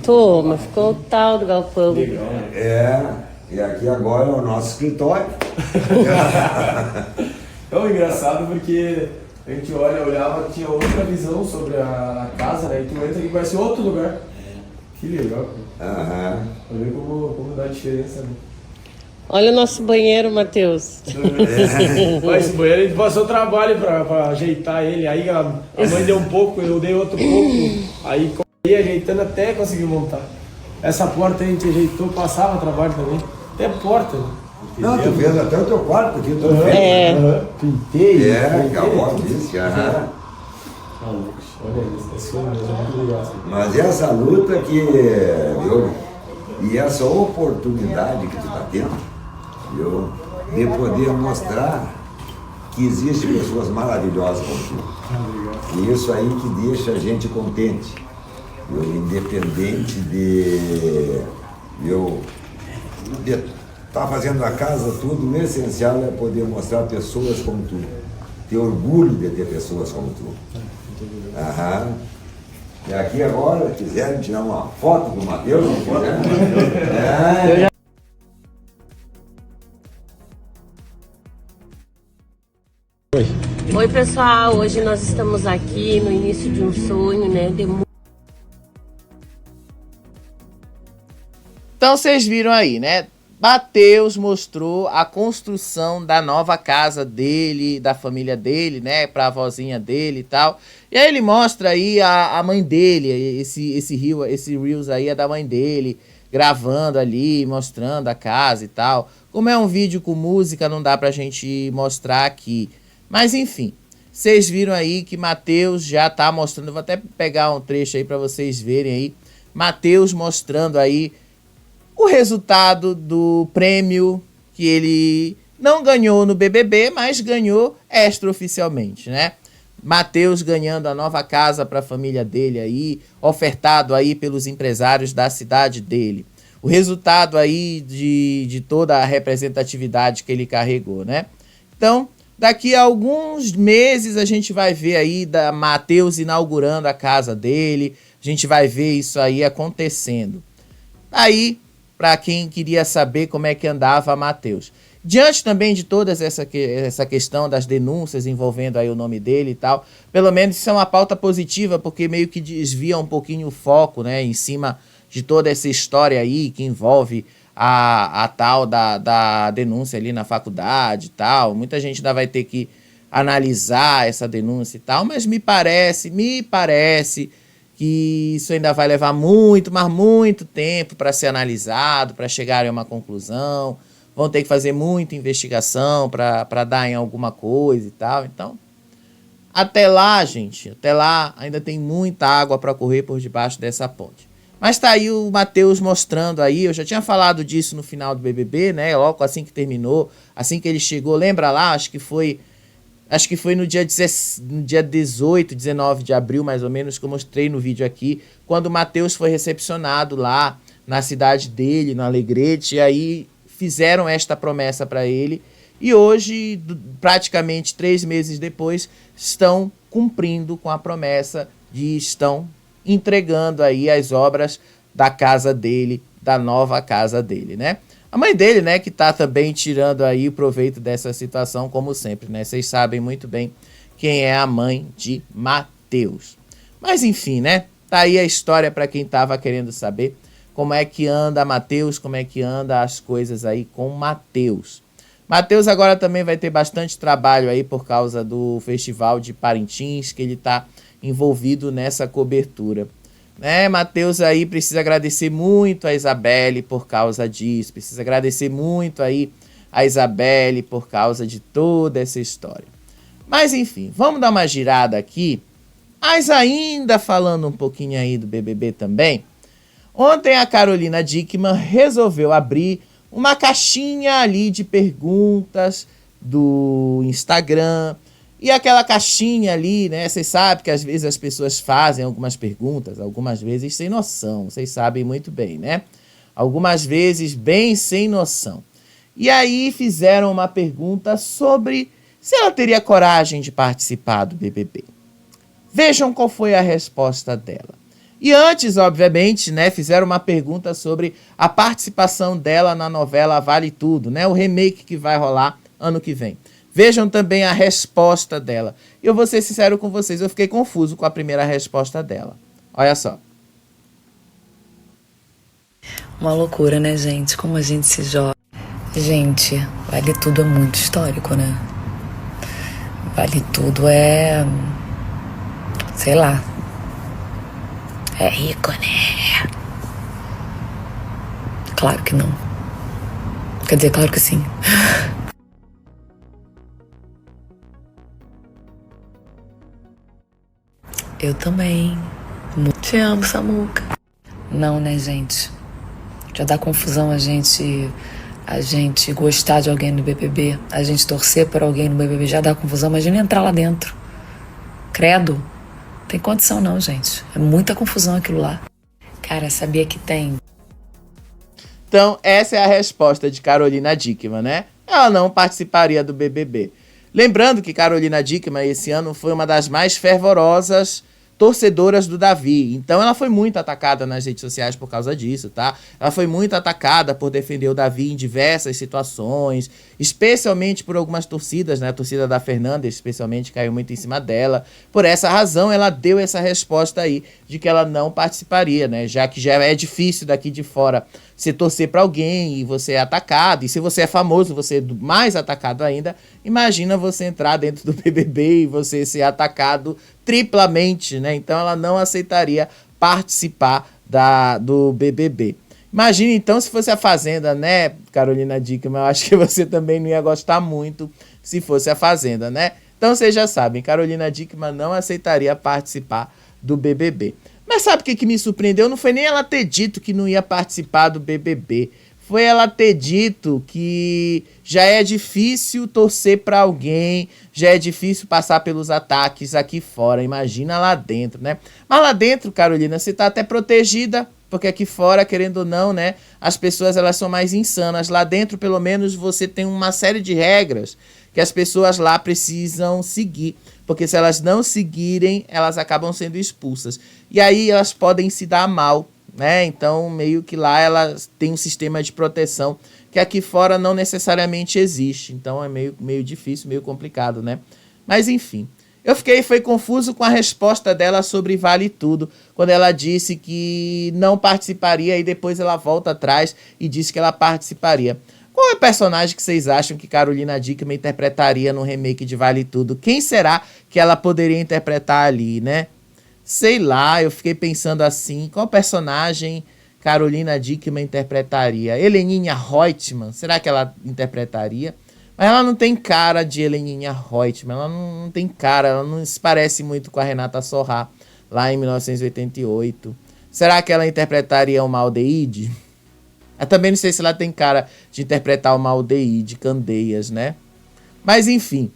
Toma, ficou o tal do galpão. E aqui agora é o nosso escritório. É um engraçado porque a gente olhava, tinha outra visão sobre a casa, né? E tu entra aqui, vai ser outro lugar. Que legal, cara. Olha como dá a diferença, né? Olha o nosso banheiro, Matheus. Mas esse banheiro a gente passou trabalho pra ajeitar ele. Aí a mãe deu um pouco, eu dei outro pouco. Aí ajeitando até conseguir montar. Essa porta a gente ajeitou, passava trabalho também. Até porta, né? Não, tu fez até o teu quarto aqui, tu Pintei. acabou disso, aham. Olha isso, esse foi mesmo muito legal. Mas essa luta que, viu, e essa oportunidade que tu tá tendo, viu, de poder mostrar que existem pessoas maravilhosas como tu. E isso aí que deixa a gente contente, viu, independente de, viu, de tá fazendo a casa, tudo, o essencial é poder mostrar pessoas como tu. Ter orgulho de ter pessoas como tu. Aham. E aqui agora, quiserem tirar uma foto do Matheus, não quiser? Oi, pessoal. Hoje nós estamos aqui no início de um sonho, né? Então vocês viram aí, né? Matheus mostrou a construção da nova casa dele, da família dele, né? Pra vozinha dele e tal. E aí ele mostra aí a mãe dele, esse Reels aí é da mãe dele, gravando ali, mostrando a casa e tal. Como é um vídeo com música, não dá pra gente mostrar aqui. Mas enfim, vocês viram aí que Matheus já tá mostrando, vou até pegar um trecho aí pra vocês verem aí. Matheus mostrando aí o resultado do prêmio que ele não ganhou no BBB, mas ganhou extraoficialmente, né? Matheus ganhando a nova casa para a família dele aí, ofertado aí pelos empresários da cidade dele. O resultado aí de toda a representatividade que ele carregou, né? Então, daqui a alguns meses a gente vai ver aí da Matheus inaugurando a casa dele, a gente vai ver isso aí acontecendo. Aí, para quem queria saber como é que andava Matheus. Diante também de toda essa questão das denúncias envolvendo aí o nome dele e tal, pelo menos isso é uma pauta positiva, porque meio que desvia um pouquinho o foco, né, em cima de toda essa história aí que envolve a tal da denúncia ali na faculdade e tal. Muita gente ainda vai ter que analisar essa denúncia e tal, mas me parece que isso ainda vai levar muito, mas muito tempo para ser analisado, para chegar a uma conclusão. Vão ter que fazer muita investigação para dar em alguma coisa e tal. Então, até lá, gente, até lá ainda tem muita água para correr por debaixo dessa ponte. Mas tá aí o Matheus mostrando aí, eu já tinha falado disso no final do BBB, né? Logo assim que terminou, assim que ele chegou, lembra lá, acho que foi no dia 18, 19 de abril, mais ou menos, que eu mostrei no vídeo aqui, quando o Matheus foi recepcionado lá na cidade dele, no Alegrete, e aí fizeram esta promessa para ele, e hoje, praticamente 3 meses depois, estão cumprindo com a promessa estão entregando aí as obras da casa dele, da nova casa dele, né? A mãe dele, né, que tá também tirando aí o proveito dessa situação, como sempre, né? Vocês sabem muito bem quem é a mãe de Matheus. Mas enfim, né? Tá aí a história para quem tava querendo saber como é que anda Matheus, como é que anda as coisas aí com Matheus. Matheus agora também vai ter bastante trabalho aí por causa do Festival de Parintins, que ele tá envolvido nessa cobertura. Né, Matheus aí precisa agradecer muito a Isabelle por causa disso, precisa agradecer muito aí a Isabelle por causa de toda essa história. Mas enfim, vamos dar uma girada aqui, mas ainda falando um pouquinho aí do BBB também. Ontem a Carolina Dickmann resolveu abrir uma caixinha ali de perguntas do Instagram. E aquela caixinha ali, né? Vocês sabem que às vezes as pessoas fazem algumas perguntas, algumas vezes sem noção. Vocês sabem muito bem, né? Algumas vezes bem sem noção. E aí fizeram uma pergunta sobre se ela teria coragem de participar do BBB. Vejam qual foi a resposta dela. E antes, obviamente, né, fizeram uma pergunta sobre a participação dela na novela Vale Tudo, né? O remake que vai rolar ano que vem. Vejam também a resposta dela. Eu vou ser sincero com vocês, eu fiquei confuso com a primeira resposta dela. Olha só. Uma loucura, né, gente? Como a gente se joga. Gente, Vale Tudo é muito histórico, né? Vale Tudo é... sei lá. É rico, né? Claro que não. Quer dizer, claro que sim. Eu também. Te amo, Samuca. Não, né, gente? Já dá confusão a gente gostar de alguém no BBB, a gente torcer por alguém no BBB, já dá confusão. Imagina entrar lá dentro. Credo. Tem condição não, gente. É muita confusão aquilo lá. Cara, sabia que tem. Então, essa é a resposta de Carolina Dickmann, né? Ela não participaria do BBB. Lembrando que Carolina Dickmann, esse ano, foi uma das mais fervorosas torcedoras do Davi. Então ela foi muito atacada nas redes sociais por causa disso, tá? Ela foi muito atacada por defender o Davi em diversas situações, especialmente por algumas torcidas, né? A torcida da Fernanda, especialmente, caiu muito em cima dela. Por essa razão, ela deu essa resposta aí de que ela não participaria, né? Já que já é difícil daqui de fora você torcer para alguém e você é atacado, e se você é famoso, você é mais atacado ainda. Imagina você entrar dentro do BBB e você ser atacado triplamente, né? Então ela não aceitaria participar do BBB. Imagina então se fosse a Fazenda, né, Carolina Dickmann? Eu acho que você também não ia gostar muito se fosse a Fazenda, né? Então vocês já sabem, Carolina Dickmann não aceitaria participar do BBB. Mas sabe o que me surpreendeu? Não foi nem ela ter dito que não ia participar do BBB. Foi ela ter dito que já é difícil torcer para alguém, já é difícil passar pelos ataques aqui fora. Imagina lá dentro, né? Mas lá dentro, Carolina, você tá até protegida, porque aqui fora, querendo ou não, né, as pessoas elas são mais insanas. Lá dentro, pelo menos, você tem uma série de regras que as pessoas lá precisam seguir, porque se elas não seguirem, elas acabam sendo expulsas. E aí elas podem se dar mal, né? Então, meio que lá elas têm um sistema de proteção que aqui fora não necessariamente existe. Então é meio difícil, meio complicado, né? Mas enfim, foi confuso com a resposta dela sobre Vale Tudo, quando ela disse que não participaria e depois ela volta atrás e disse que ela participaria. Qual é o personagem que vocês acham que Carolina Dickmann interpretaria no remake de Vale Tudo? Quem será que ela poderia interpretar ali, né? Sei lá, eu fiquei pensando assim, qual personagem Carolina Dickmann interpretaria? Heleninha Reutemann, será que ela interpretaria? Mas ela não tem cara de Heleninha Reutemann, ela não tem cara, ela não se parece muito com a Renata Sorrah, lá em 1988. Será que ela interpretaria uma Aldeide? Eu também não sei se ela tem cara de interpretar uma Aldeide Candeias, né? Mas enfim,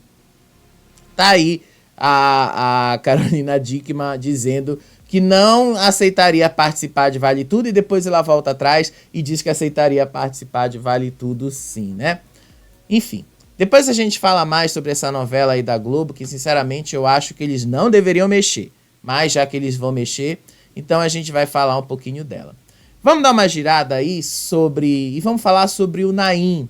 tá aí a Carolina Dickmann dizendo que não aceitaria participar de Vale Tudo e depois ela volta atrás e diz que aceitaria participar de Vale Tudo sim, né? Enfim, depois a gente fala mais sobre essa novela aí da Globo, que sinceramente eu acho que eles não deveriam mexer, mas já que eles vão mexer, então a gente vai falar um pouquinho dela. Vamos dar uma girada aí e vamos falar sobre o Naim.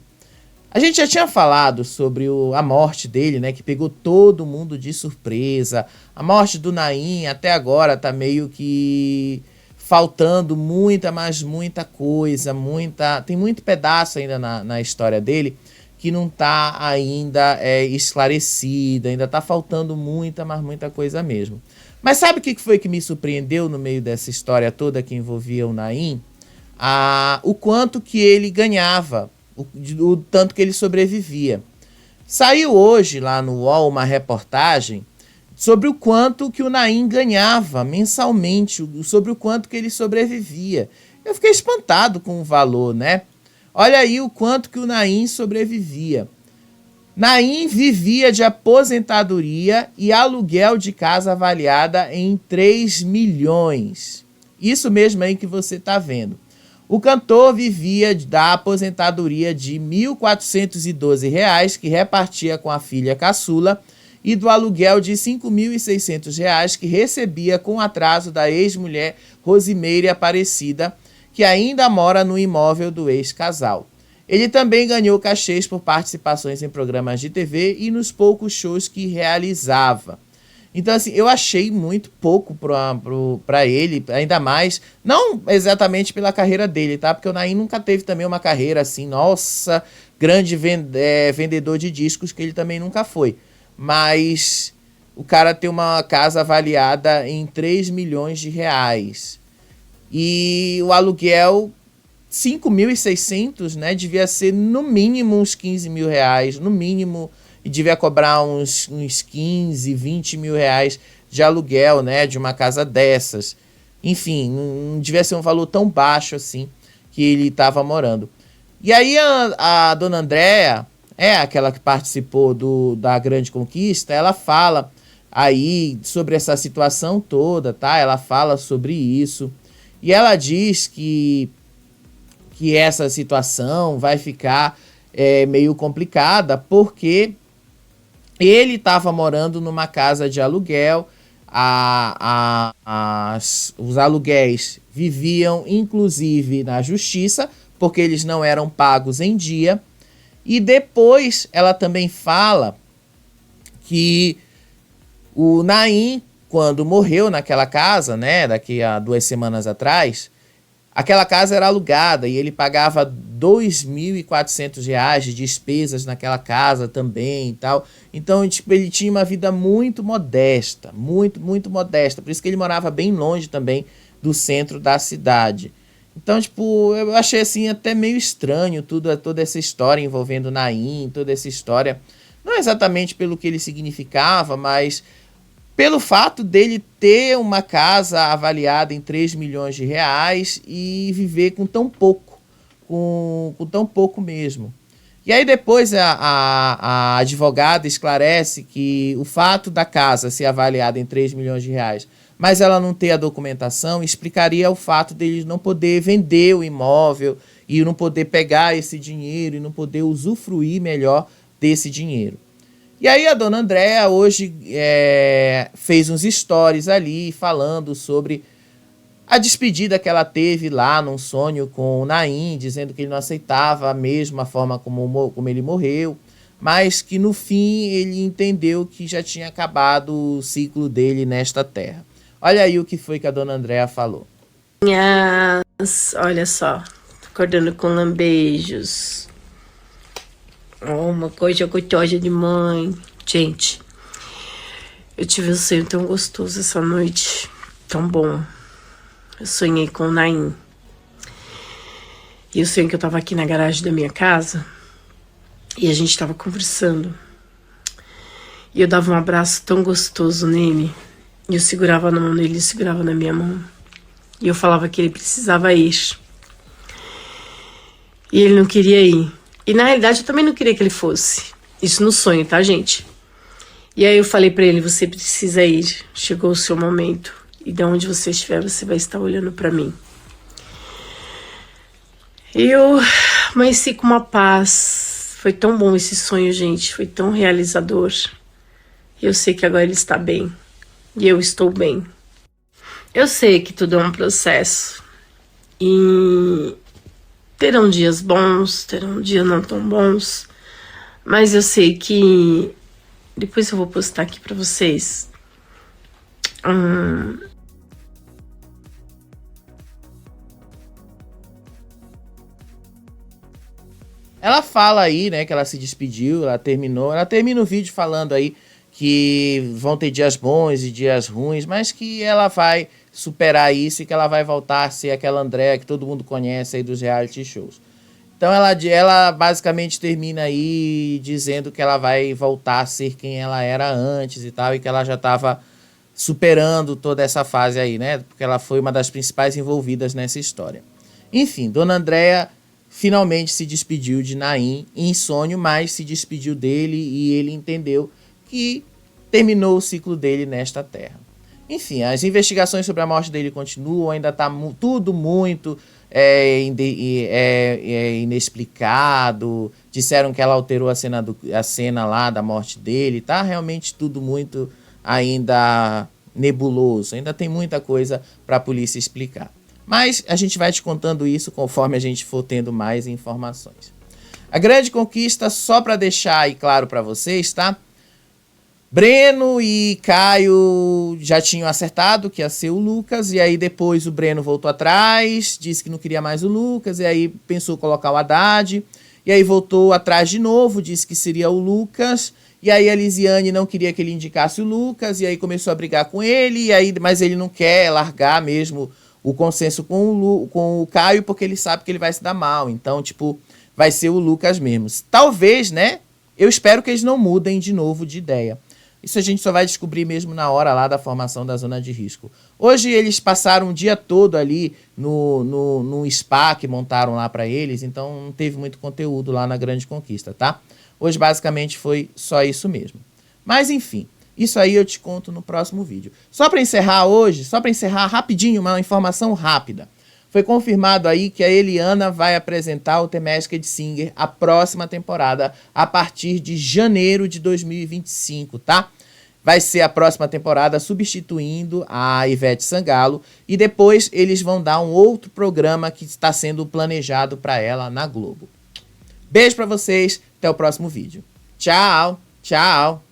A gente já tinha falado sobre a morte dele, né, que pegou todo mundo de surpresa. A morte do Naim até agora tá meio que faltando muita coisa, tem muito pedaço ainda na história dele que não tá ainda esclarecida, ainda tá faltando muita coisa mesmo. Mas sabe o que foi que me surpreendeu no meio dessa história toda que envolvia o Naim? O quanto que ele ganhava, o tanto que ele sobrevivia. Saiu hoje lá no UOL uma reportagem sobre o quanto que o Naim ganhava mensalmente, sobre o quanto que ele sobrevivia. Eu fiquei espantado com o valor, né? Olha aí o quanto que o Naim sobrevivia. Naim vivia de aposentadoria e aluguel de casa avaliada em 3 milhões. Isso mesmo aí que você está vendo. O cantor vivia da aposentadoria de R$ 1.412, que repartia com a filha caçula, e do aluguel de R$ 5.600, que recebia com atraso da ex-mulher Rosimeire Aparecida, que ainda mora no imóvel do ex-casal. Ele também ganhou cachês por participações em programas de TV e nos poucos shows que realizava. Então, assim, eu achei muito pouco pra ele, ainda mais, não exatamente pela carreira dele, tá? Porque o Naim nunca teve também uma carreira assim, nossa, grande vendedor de discos, que ele também nunca foi. Mas o cara tem uma casa avaliada em 3 milhões de reais. E o aluguel 5.600, né? Devia ser no mínimo uns 15 mil reais, no mínimo, e devia cobrar uns 15, 20 mil reais de aluguel, né? De uma casa dessas. Enfim, não devia ser um valor tão baixo assim que ele estava morando. E aí a dona Andréa, aquela que participou da Grande Conquista, ela fala aí sobre essa situação toda, tá? Ela fala sobre isso. E ela diz que essa situação vai ficar meio complicada, porque ele estava morando numa casa de aluguel, os aluguéis viviam inclusive na justiça, porque eles não eram pagos em dia. E depois ela também fala que o Naim, quando morreu naquela casa, né, daqui a 2 semanas atrás, aquela casa era alugada e ele pagava R$ 2.400 de despesas naquela casa também e tal. Então, tipo, ele tinha uma vida muito modesta, muito, muito modesta. Por isso que ele morava bem longe também do centro da cidade. Então, tipo, eu achei assim até meio estranho toda essa história envolvendo Naim, toda essa história. Não exatamente pelo que ele significava, mas pelo fato dele ter uma casa avaliada em 3 milhões de reais e viver com tão pouco, com tão pouco mesmo. E aí depois a advogada esclarece que o fato da casa ser avaliada em 3 milhões de reais, mas ela não ter a documentação, explicaria o fato dele não poder vender o imóvel e não poder pegar esse dinheiro e não poder usufruir melhor desse dinheiro. E aí a dona Andréa hoje fez uns stories ali falando sobre a despedida que ela teve lá num sonho com o Naim, dizendo que ele não aceitava a mesma forma como ele morreu, mas que no fim ele entendeu que já tinha acabado o ciclo dele nesta terra. Olha aí o que foi que a dona Andréa falou. Olha só, acordando com lambejos. Uma coisa gostosa de mãe. Gente, eu tive um sonho tão gostoso essa noite, tão bom. Eu sonhei com o Naim. E eu sonhei que eu tava aqui na garagem da minha casa e a gente tava conversando. E eu dava um abraço tão gostoso nele. E eu segurava na mão dele, ele segurava na minha mão. E eu falava que ele precisava ir. E ele não queria ir. E na realidade eu também não queria que ele fosse. Isso no sonho, tá, gente? E aí eu falei pra ele, você precisa ir. Chegou o seu momento. E de onde você estiver, você vai estar olhando pra mim. E eu amanheci com uma paz. Foi tão bom esse sonho, gente. Foi tão realizador. E eu sei que agora ele está bem. E eu estou bem. Eu sei que tudo é um processo. E terão dias bons, terão dias não tão bons. Mas eu sei que... Depois eu vou postar aqui pra vocês. Ela fala aí, né, que ela se despediu, ela termina o vídeo falando aí que vão ter dias bons e dias ruins, mas que ela vai superar isso e que ela vai voltar a ser aquela Andréa que todo mundo conhece aí dos reality shows. Então ela basicamente termina aí dizendo que ela vai voltar a ser quem ela era antes e tal, e que ela já estava superando toda essa fase aí, né? Porque ela foi uma das principais envolvidas nessa história. Enfim, dona Andréa finalmente se despediu de Naim em sonho, mas se despediu dele e ele entendeu que terminou o ciclo dele nesta terra. Enfim, as investigações sobre a morte dele continuam, ainda está tudo muito inexplicado. Disseram que ela alterou a cena lá da morte dele. Tá realmente tudo muito ainda nebuloso. Ainda tem muita coisa para a polícia explicar. Mas a gente vai te contando isso conforme a gente for tendo mais informações. A Grande Conquista, só para deixar aí claro para vocês, tá? Breno e Caio já tinham acertado que ia ser o Lucas, e aí depois o Breno voltou atrás, disse que não queria mais o Lucas, e aí pensou colocar o Haddad, e aí voltou atrás de novo, disse que seria o Lucas, e aí a Lisiane não queria que ele indicasse o Lucas, e aí começou a brigar com ele, mas ele não quer largar mesmo o consenso com o Caio, porque ele sabe que ele vai se dar mal. Então, tipo, vai ser o Lucas mesmo. Talvez, né? Eu espero que eles não mudem de novo de ideia. Isso a gente só vai descobrir mesmo na hora lá da formação da zona de risco. Hoje eles passaram o dia todo ali no spa que montaram lá para eles, então não teve muito conteúdo lá na Grande Conquista, tá? Hoje basicamente foi só isso mesmo. Mas enfim, isso aí eu te conto no próximo vídeo. Só para encerrar hoje, só para encerrar rapidinho, uma informação rápida. Foi confirmado aí que a Eliana vai apresentar o The Masked Singer a próxima temporada, a partir de janeiro de 2025, tá? Vai ser a próxima temporada substituindo a Ivete Sangalo e depois eles vão dar um outro programa que está sendo planejado para ela na Globo. Beijo para vocês, até o próximo vídeo. Tchau, tchau.